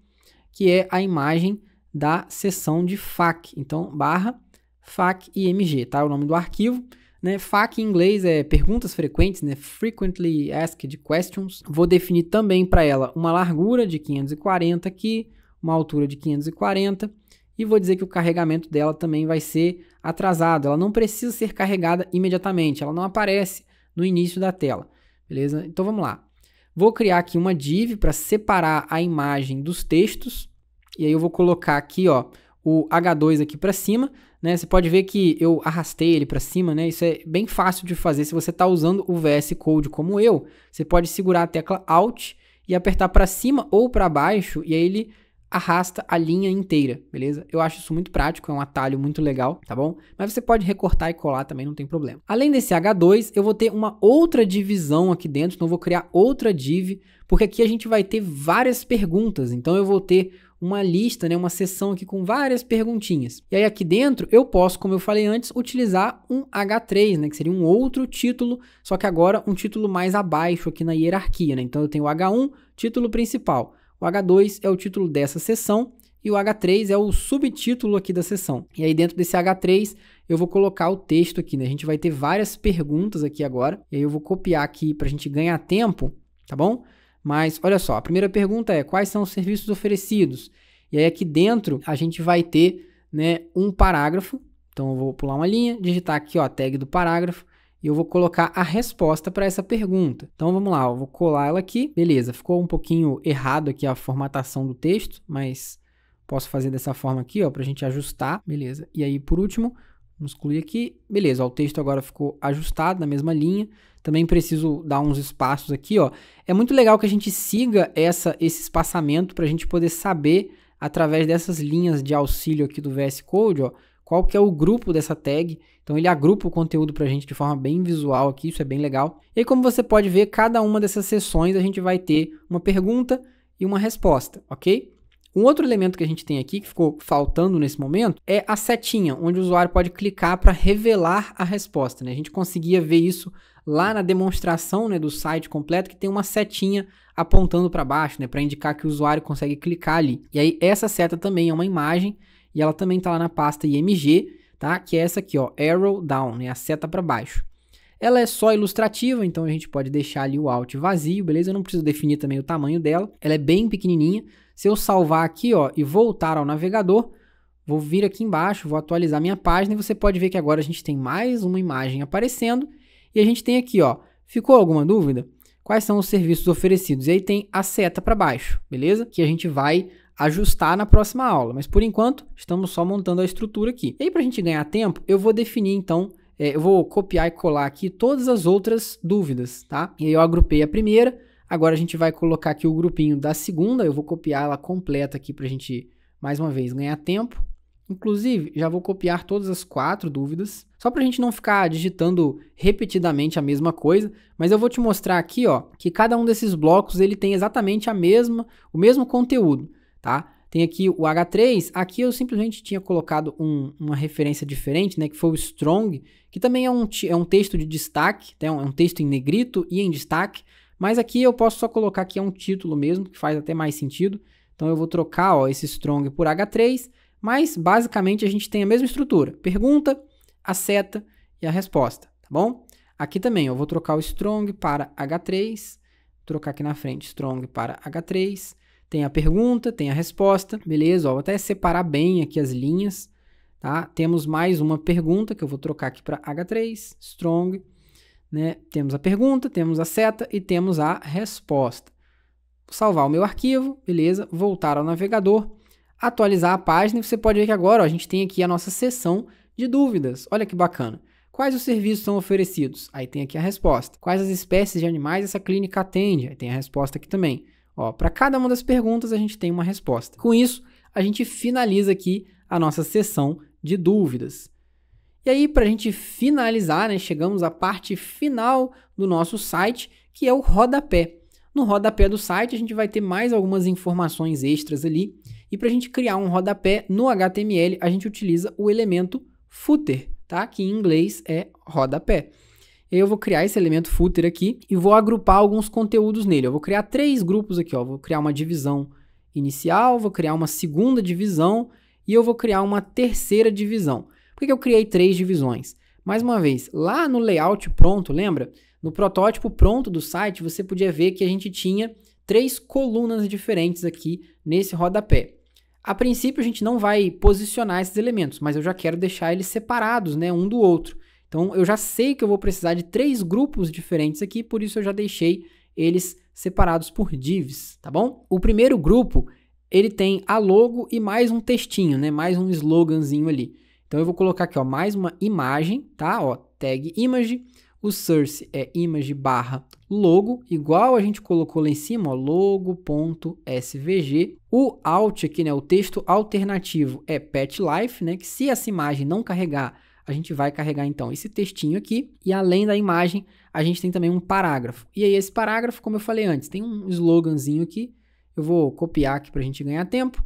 que é a imagem da seção de FAQ. Então, barra FAQ-IMG, tá? O nome do arquivo, né? FAQ em inglês é perguntas frequentes, né? Frequently Asked Questions. Vou definir também para ela uma largura de 540 aqui, uma altura de 540. E vou dizer que o carregamento dela também vai ser atrasado. Ela não precisa ser carregada imediatamente. Ela não aparece no início da tela. Beleza? Então vamos lá. Vou criar aqui uma div para separar a imagem dos textos. E aí eu vou colocar aqui, ó, o H2 aqui para cima. Né? Você pode ver que eu arrastei ele para cima. Né? Isso é bem fácil de fazer. Se você está usando o VS Code como eu, você pode segurar a tecla Alt e apertar para cima ou para baixo. E aí ele arrasta a linha inteira, beleza? Eu acho isso muito prático, é um atalho muito legal, tá bom? Mas você pode recortar e colar também, não tem problema. Além desse H2, eu vou ter uma outra divisão aqui dentro, então eu vou criar outra div, porque aqui a gente vai ter várias perguntas, então eu vou ter uma lista, né, uma seção aqui com várias perguntinhas. E aí aqui dentro eu posso, como eu falei antes, utilizar um H3, né, que seria um outro título, só que agora um título mais abaixo aqui na hierarquia, né? Então eu tenho o H1, título principal. O H2 é o título dessa seção e o H3 é o subtítulo aqui da sessão. E aí dentro desse H3 eu vou colocar o texto aqui, né? A gente vai ter várias perguntas aqui agora, e aí eu vou copiar aqui para a gente ganhar tempo, tá bom? Mas olha só, a primeira pergunta é: quais são os serviços oferecidos? E aí aqui dentro a gente vai ter, né, um parágrafo. Então eu vou pular uma linha, digitar aqui, ó, a tag do parágrafo, e eu vou colocar a resposta para essa pergunta. Então vamos lá, eu vou colar ela aqui. Beleza, ficou um pouquinho errado aqui a formatação do texto, mas posso fazer dessa forma aqui, ó, para a gente ajustar. Beleza, e aí por último, vamos excluir aqui. Beleza, ó, o texto agora ficou ajustado na mesma linha. Também preciso dar uns espaços aqui, ó. É muito legal que a gente siga esse espaçamento para a gente poder saber, através dessas linhas de auxílio aqui do VS Code, ó, qual que é o grupo dessa tag. Então ele agrupa o conteúdo para a gente de forma bem visual aqui, isso é bem legal. E aí, como você pode ver, cada uma dessas sessões a gente vai ter uma pergunta e uma resposta, ok? Um outro elemento que a gente tem aqui, que ficou faltando nesse momento, é a setinha, onde o usuário pode clicar para revelar a resposta, né? A gente conseguia ver isso lá na demonstração, né, do site completo, que tem uma setinha apontando para baixo, né, para indicar que o usuário consegue clicar ali. E aí essa seta também é uma imagem, e ela também está lá na pasta IMG, tá? Que é essa aqui, ó, arrow down, né? A seta para baixo. Ela é só ilustrativa, então a gente pode deixar ali o alt vazio, beleza? Eu não preciso definir também o tamanho dela. Ela é bem pequenininha. Se eu salvar aqui, ó, e voltar ao navegador, vou vir aqui embaixo, vou atualizar minha página e você pode ver que agora a gente tem mais uma imagem aparecendo e a gente tem aqui, ó, ficou alguma dúvida? Quais são os serviços oferecidos? E aí tem a seta para baixo, beleza? Que a gente vai ajustar na próxima aula, mas por enquanto estamos só montando a estrutura aqui. E aí, para a gente ganhar tempo, eu vou definir então, eu vou copiar e colar aqui todas as outras dúvidas, tá? E aí eu agrupei a primeira, agora a gente vai colocar aqui o grupinho da segunda, eu vou copiar ela completa aqui para a gente, mais uma vez, ganhar tempo. Inclusive, já vou copiar todas as 4 dúvidas, só para a gente não ficar digitando repetidamente a mesma coisa, mas eu vou te mostrar aqui, ó, que cada um desses blocos ele tem exatamente o mesmo conteúdo. Tá? Tem aqui o H3, aqui eu simplesmente tinha colocado uma referência diferente, né, que foi o strong, que também é um texto de destaque, é um texto em negrito e em destaque, mas aqui eu posso só colocar que é um título mesmo, que faz até mais sentido. Então eu vou trocar, ó, esse strong por H3, mas basicamente a gente tem a mesma estrutura, pergunta, a seta e a resposta, tá bom? Aqui também eu vou trocar o strong para H3, trocar aqui na frente strong para H3, tem a pergunta, tem a resposta, beleza, ó, vou até separar bem aqui as linhas, tá? Temos mais uma pergunta que eu vou trocar aqui para H3, strong, né? Temos a pergunta, temos a seta e temos a resposta. Vou salvar o meu arquivo, beleza, voltar ao navegador, atualizar a página e você pode ver que agora, ó, a gente tem aqui a nossa seção de dúvidas, olha que bacana. Quais os serviços são oferecidos? Aí tem aqui a resposta. Quais as espécies de animais essa clínica atende? Aí tem a resposta aqui também. Para cada uma das perguntas a gente tem uma resposta. Com isso, a gente finaliza aqui a nossa sessão de dúvidas. E aí, para a gente finalizar, né, chegamos à parte final do nosso site, que é o rodapé. No rodapé do site, a gente vai ter mais algumas informações extras ali. E para a gente criar um rodapé no HTML, a gente utiliza o elemento footer, tá? Que em inglês é rodapé. Eu vou criar esse elemento footer aqui e vou agrupar alguns conteúdos nele. Eu vou criar 3 grupos aqui, ó. Vou criar uma divisão inicial, vou criar uma segunda divisão e eu vou criar uma terceira divisão. Por que eu criei 3 divisões? Mais uma vez, lá no layout pronto, lembra? No protótipo pronto do site, você podia ver que a gente tinha 3 colunas diferentes aqui nesse rodapé. A princípio, a gente não vai posicionar esses elementos, mas eu já quero deixar eles separados, né, um do outro. Então, eu já sei que eu vou precisar de 3 grupos diferentes aqui, por isso eu já deixei eles separados por divs, tá bom? O primeiro grupo, ele tem a logo e mais um textinho, né? Mais um sloganzinho ali. Então, eu vou colocar aqui, ó, mais uma imagem, tá? Ó, tag image, o source é image barra logo, igual a gente colocou lá em cima, ó, logo.svg. O alt aqui, né, o texto alternativo é pet life, né? Que se essa imagem não carregar, a gente vai carregar então esse textinho aqui e além da imagem a gente tem também um parágrafo. E aí esse parágrafo, como eu falei antes, tem um sloganzinho aqui. Eu vou copiar aqui para a gente ganhar tempo.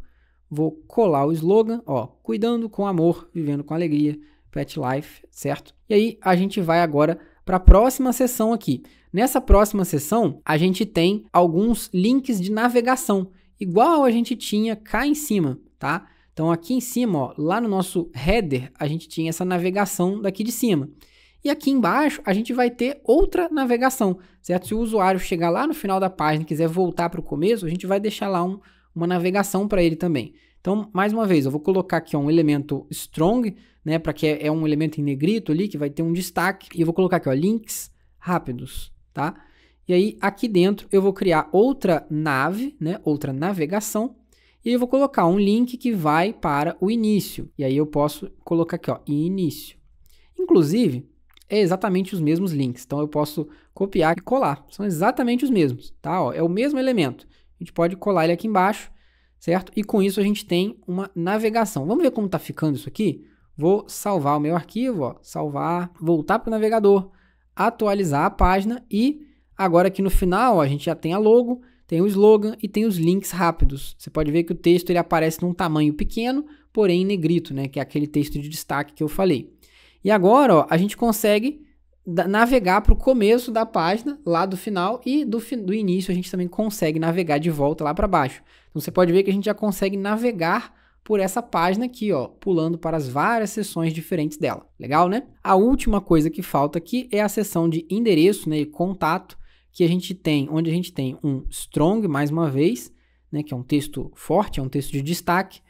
Vou colar o slogan, ó, cuidando com amor, vivendo com alegria, pet life, certo? E aí a gente vai agora para a próxima seção aqui. Nessa próxima seção a gente tem alguns links de navegação, igual a gente tinha cá em cima. tá? Então aqui em cima, ó, lá no nosso header, a gente tinha essa navegação daqui de cima. E aqui embaixo a gente vai ter outra navegação, certo? Se o usuário chegar lá no final da página e quiser voltar para o começo, a gente vai deixar lá uma navegação para ele também. Então, mais uma vez, eu vou colocar aqui ó, um elemento strong, né? Para que é um elemento em negrito ali, que vai ter um destaque. E eu vou colocar aqui, ó, links rápidos, tá? E aí, aqui dentro, eu vou criar outra nav, né? Outra navegação. E eu vou colocar um link que vai para o início. E aí eu posso colocar aqui, ó, início. Inclusive, é exatamente os mesmos links. Então, eu posso copiar e colar. São exatamente os mesmos, tá? Ó, é o mesmo elemento. A gente pode colar ele aqui embaixo, certo? E com isso a gente tem uma navegação. Vamos ver como está ficando isso aqui? Vou salvar o meu arquivo, ó, salvar, voltar para o navegador, atualizar a página e agora aqui no final ó, a gente já tem a logo, tem o slogan e tem os links rápidos. Você pode ver que o texto ele aparece num tamanho pequeno, porém em negrito, né? Que é aquele texto de destaque que eu falei. E agora ó, a gente consegue navegar para o começo da página, lá do final, e do início a gente também consegue navegar de volta lá para baixo. Então você pode ver que a gente já consegue navegar por essa página aqui, ó, pulando para as várias seções diferentes dela. Legal, né? A última coisa que falta aqui é a seção de endereço, né, e contato, que a gente tem, onde a gente tem um strong, mais uma vez, né, que é um texto forte, é um texto de destaque,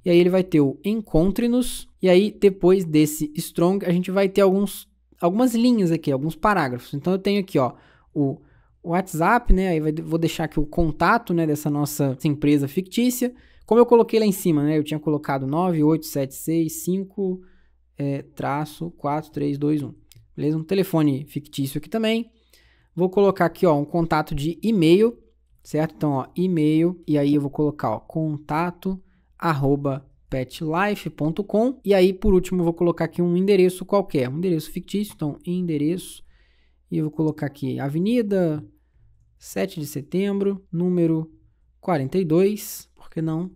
e aí ele vai ter o encontre-nos, e aí depois desse strong a gente vai ter algumas linhas aqui, alguns parágrafos. Então eu tenho aqui, ó, o WhatsApp, né? Aí vou deixar aqui o contato, né, dessa nossa empresa fictícia. Como eu coloquei lá em cima, né? Eu tinha colocado 98765-4321. Beleza? Um telefone fictício aqui também. Vou colocar aqui, ó, um contato de e-mail, certo? Então, ó, e-mail, e aí eu vou colocar, ó, contato@petlife.com, e aí por último eu vou colocar aqui um endereço qualquer, um endereço fictício, então endereço, e eu vou colocar aqui Avenida 7 de Setembro, número 42, por que não?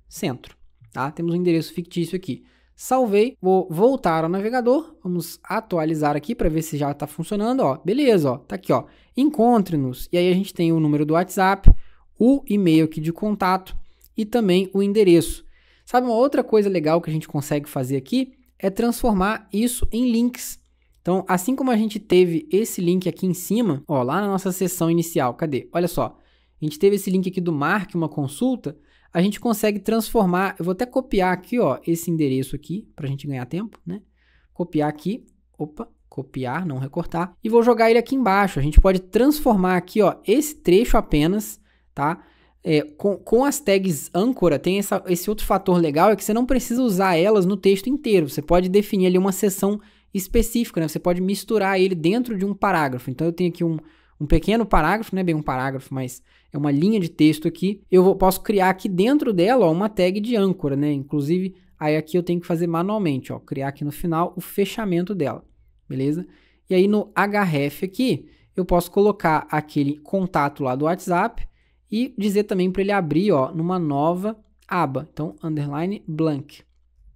Centro, tá? Temos um endereço fictício aqui. Salvei, vou voltar ao navegador, vamos atualizar aqui para ver se já está funcionando, ó. Beleza, ó, tá aqui, ó. Encontre-nos, e aí a gente tem o número do WhatsApp, o e-mail aqui de contato e também o endereço. Sabe uma outra coisa legal que a gente consegue fazer aqui? É transformar isso em links. Então, assim como a gente teve esse link aqui em cima, ó, lá na nossa seção inicial, cadê? Olha só, a gente teve esse link aqui do Marque uma Consulta, a gente consegue transformar, eu vou até copiar aqui, ó, esse endereço aqui, para a gente ganhar tempo, né? Copiar aqui, opa, copiar, não recortar, e vou jogar ele aqui embaixo. A gente pode transformar aqui, ó, esse trecho apenas, tá? Com as tags âncora, tem esse outro fator legal, é que você não precisa usar elas no texto inteiro, você pode definir ali uma seção específica, né? Você pode misturar ele dentro de um parágrafo. Então eu tenho aqui um pequeno parágrafo, não é bem um parágrafo, mas é uma linha de texto aqui. Posso criar aqui dentro dela, ó, uma tag de âncora, né? Inclusive, aí aqui eu tenho que fazer manualmente, ó, criar aqui no final o fechamento dela, beleza? E aí no href aqui, eu posso colocar aquele contato lá do WhatsApp e dizer também para ele abrir, ó, numa nova aba. Então, underline blank,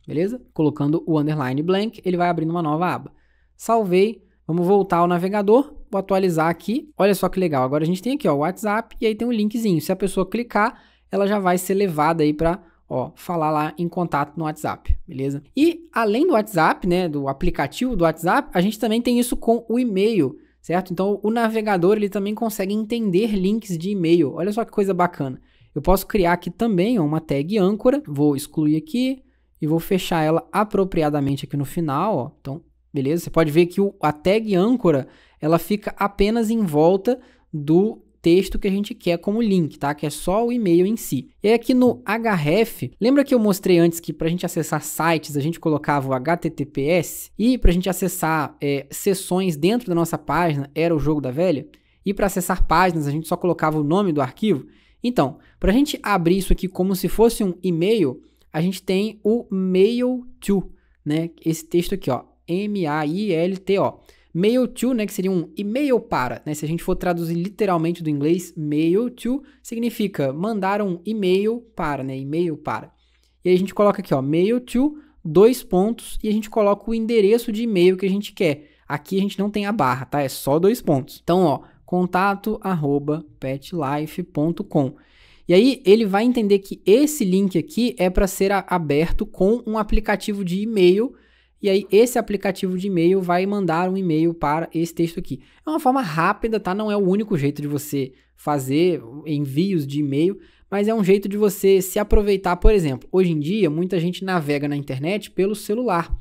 beleza? Colocando o underline blank, ele vai abrir numa nova aba. Salvei, vamos voltar ao navegador, vou atualizar aqui. Olha só que legal, agora a gente tem aqui, ó, o WhatsApp e aí tem um linkzinho. Se a pessoa clicar, ela já vai ser levada aí para, ó, falar lá em contato no WhatsApp, beleza? E além do WhatsApp, né, do aplicativo do WhatsApp, a gente também tem isso com o e-mail, certo? Então o navegador ele também consegue entender links de e-mail. Olha só que coisa bacana. Eu posso criar aqui também, ó, uma tag âncora, vou excluir aqui e vou fechar ela apropriadamente aqui no final, ó. Então, beleza? Você pode ver que a tag âncora, ela fica apenas em volta do texto que a gente quer como link, tá? Que é só o e-mail em si. E aqui no href, lembra que eu mostrei antes que para a gente acessar sites, a gente colocava o HTTPS? E para a gente acessar seções dentro da nossa página, era o jogo da velha? E para acessar páginas, a gente só colocava o nome do arquivo? Então, para a gente abrir isso aqui como se fosse um e-mail, a gente tem o mail to, né? Esse texto aqui, ó, M-A-I-L-T-O. Mail to, né, que seria um e-mail para, né? Se a gente for traduzir literalmente do inglês, mail to significa mandar um e-mail para, né? E-mail para. E aí a gente coloca aqui, ó, mail to, 2 pontos, e a gente coloca o endereço de e-mail que a gente quer. Aqui a gente não tem a barra, tá? É só 2 pontos. Então, ó, contato@petlife.com. E aí ele vai entender que esse link aqui é para ser aberto com um aplicativo de e-mail, e aí esse aplicativo de e-mail vai mandar um e-mail para esse texto aqui. É uma forma rápida, tá? Não é o único jeito de você fazer envios de e-mail, mas é um jeito de você se aproveitar. Por exemplo, hoje em dia muita gente navega na internet pelo celular,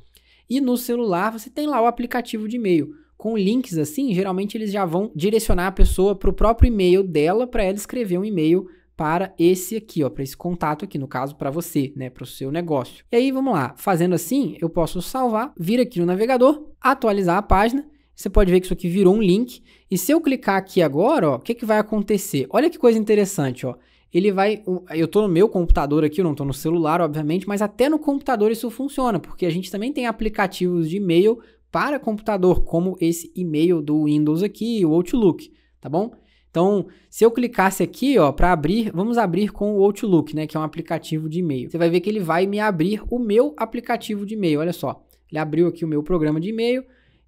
e no celular você tem lá o aplicativo de e-mail. Com links assim, geralmente eles já vão direcionar a pessoa para o próprio e-mail dela, para ela escrever um e-mail para esse aqui, ó, para esse contato aqui, no caso para você, né, para o seu negócio. E aí vamos lá, fazendo assim, eu posso salvar, vir aqui no navegador, atualizar a página. Você pode ver que isso aqui virou um link, e se eu clicar aqui agora, ó, o que vai acontecer? Olha que coisa interessante, ó. Ele vai, eu tô no meu computador aqui, eu não tô no celular, obviamente, mas até no computador isso funciona, porque a gente também tem aplicativos de e-mail para computador, como esse e-mail do Windows aqui, o Outlook, tá bom? Então, se eu clicasse aqui, ó, para abrir, vamos abrir com o Outlook, né, que é um aplicativo de e-mail. Você vai ver que ele vai me abrir o meu aplicativo de e-mail, olha só. Ele abriu aqui o meu programa de e-mail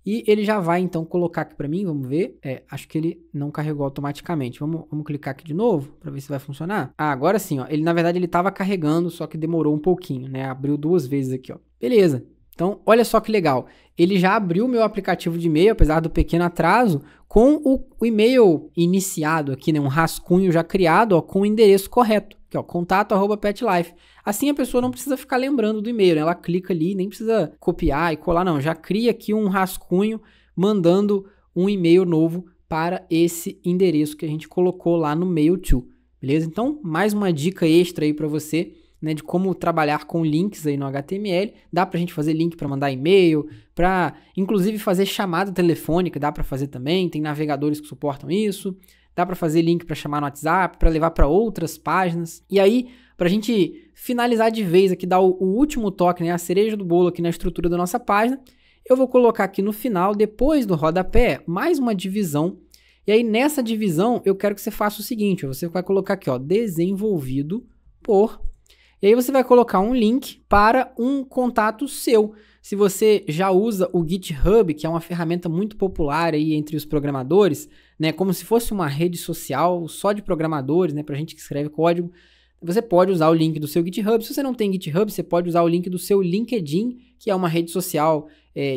e ele já vai, então, colocar aqui para mim, vamos ver. Acho que ele não carregou automaticamente. Vamos clicar aqui de novo para ver se vai funcionar. Ah, agora sim, ó. Ele, na verdade, ele estava carregando, só que demorou um pouquinho, né? Abriu 2 vezes aqui, ó. Beleza. Então, olha só que legal. Ele já abriu o meu aplicativo de e-mail, apesar do pequeno atraso, com o e-mail iniciado aqui, né? Um rascunho já criado, ó, com o endereço correto, que é contato@petlife. Assim a pessoa não precisa ficar lembrando do e-mail, né? Ela clica ali, nem precisa copiar e colar, não. Já cria aqui um rascunho mandando um e-mail novo para esse endereço que a gente colocou lá no Mail-to, beleza? Então, mais uma dica extra aí para você, né, de como trabalhar com links aí no HTML. Dá pra gente fazer link para mandar e-mail, para inclusive fazer chamada telefônica, dá para fazer também, tem navegadores que suportam isso. Dá para fazer link para chamar no WhatsApp, para levar para outras páginas. E aí, para a gente finalizar de vez aqui, dar o último toque, né, a cereja do bolo aqui na estrutura da nossa página, eu vou colocar aqui no final, depois do rodapé, mais uma divisão. E aí, nessa divisão, eu quero que você faça o seguinte, você vai colocar aqui, ó, desenvolvido por... E aí você vai colocar um link para um contato seu. Se você já usa o GitHub, que é uma ferramenta muito popular aí entre os programadores, né, como se fosse uma rede social só de programadores, né, para gente que escreve código, você pode usar o link do seu GitHub. Se você não tem GitHub, você pode usar o link do seu LinkedIn, que é uma rede social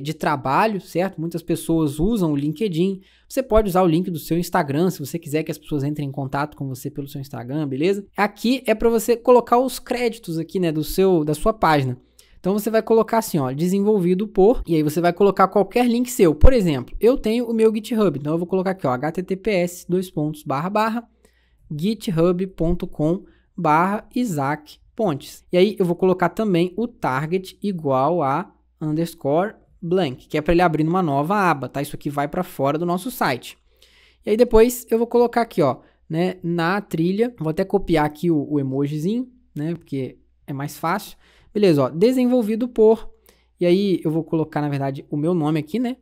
de trabalho, certo? Muitas pessoas usam o LinkedIn. Você pode usar o link do seu Instagram, se você quiser que as pessoas entrem em contato com você pelo seu Instagram, beleza? Aqui é para você colocar os créditos aqui, né, da sua página. Então você vai colocar assim, ó, desenvolvido por, e aí você vai colocar qualquer link seu. Por exemplo, eu tenho o meu GitHub, então eu vou colocar aqui, ó, https://github.com/Isaac Pontes. E aí eu vou colocar também o target igual a _blank, que é para ele abrir numa nova aba, tá? Isso aqui vai para fora do nosso site. E aí depois eu vou colocar aqui, ó, né, na trilha, vou até copiar aqui o emojizinho, né, porque é mais fácil. Beleza, ó, desenvolvido por, e aí eu vou colocar, na verdade, o meu nome aqui, né?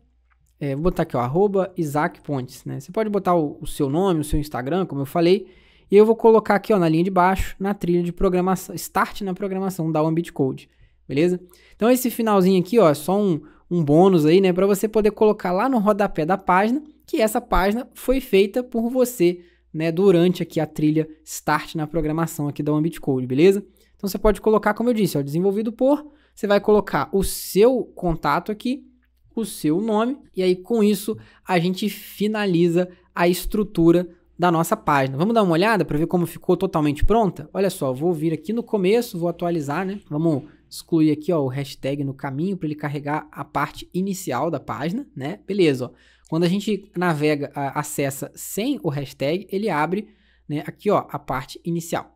Vou botar aqui, ó, @Isaac Pontes, né? Você pode botar o seu nome, o seu Instagram, como eu falei, e eu vou colocar aqui, ó, na linha de baixo, na trilha de programação, Start na programação da OneBitCode, beleza? Então esse finalzinho aqui, ó, é só um bônus aí, né, para você poder colocar lá no rodapé da página, que essa página foi feita por você, né, durante aqui a trilha Start na programação aqui da OneBitCode, beleza? Então você pode colocar, como eu disse, ó, desenvolvido por, você vai colocar o seu contato aqui, o seu nome, e aí com isso a gente finaliza a estrutura da nossa página. Vamos dar uma olhada para ver como ficou totalmente pronta? Olha só, vou vir aqui no começo, vou atualizar, né? Vamos excluir aqui, ó, o hashtag no caminho para ele carregar a parte inicial da página, né? Beleza, ó. Quando a gente navega, acessa sem o hashtag, ele abre, né, aqui, ó, a parte inicial.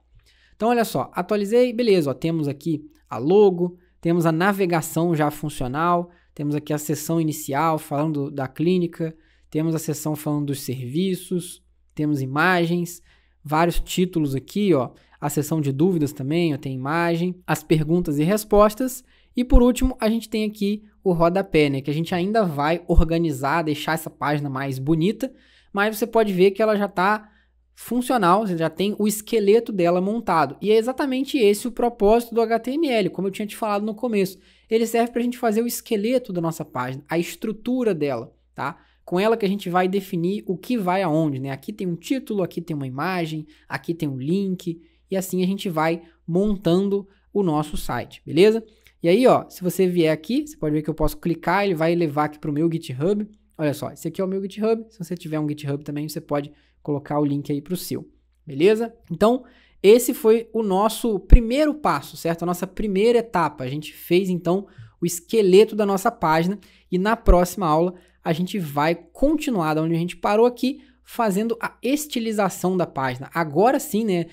Então, olha só, atualizei, beleza, ó, temos aqui a logo, temos a navegação já funcional, temos aqui a seção inicial falando da clínica, temos a seção falando dos serviços, temos imagens, vários títulos aqui, ó, a seção de dúvidas também, ó, tem imagem, as perguntas e respostas, e por último, a gente tem aqui o rodapé, né, que a gente ainda vai organizar, deixar essa página mais bonita, mas você pode ver que ela já está funcional, você já tem o esqueleto dela montado. E é exatamente esse o propósito do HTML, como eu tinha te falado no começo. Ele serve para a gente fazer o esqueleto da nossa página, a estrutura dela, tá? com ela que a gente vai definir o que vai aonde, né? Aqui tem um título, aqui tem uma imagem, aqui tem um link, e assim a gente vai montando o nosso site, beleza? E aí, ó, se você vier aqui, você pode ver que eu posso clicar, ele vai levar aqui para o meu GitHub. Olha só, esse aqui é o meu GitHub. Se você tiver um GitHub também, você pode colocar o link aí para o seu, beleza? Então, esse foi o nosso primeiro passo, certo? A nossa primeira etapa. A gente fez, então, o esqueleto da nossa página e na próxima aula a gente vai continuar da onde a gente parou aqui, fazendo a estilização da página. Agora sim, né?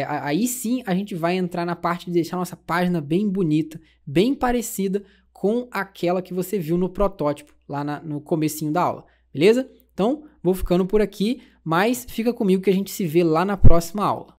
Aí sim a gente vai entrar na parte de deixar a nossa página bem bonita, bem parecida com aquela que você viu no protótipo, lá no comecinho da aula, beleza? Então, vou ficando por aqui, mas fica comigo que a gente se vê lá na próxima aula.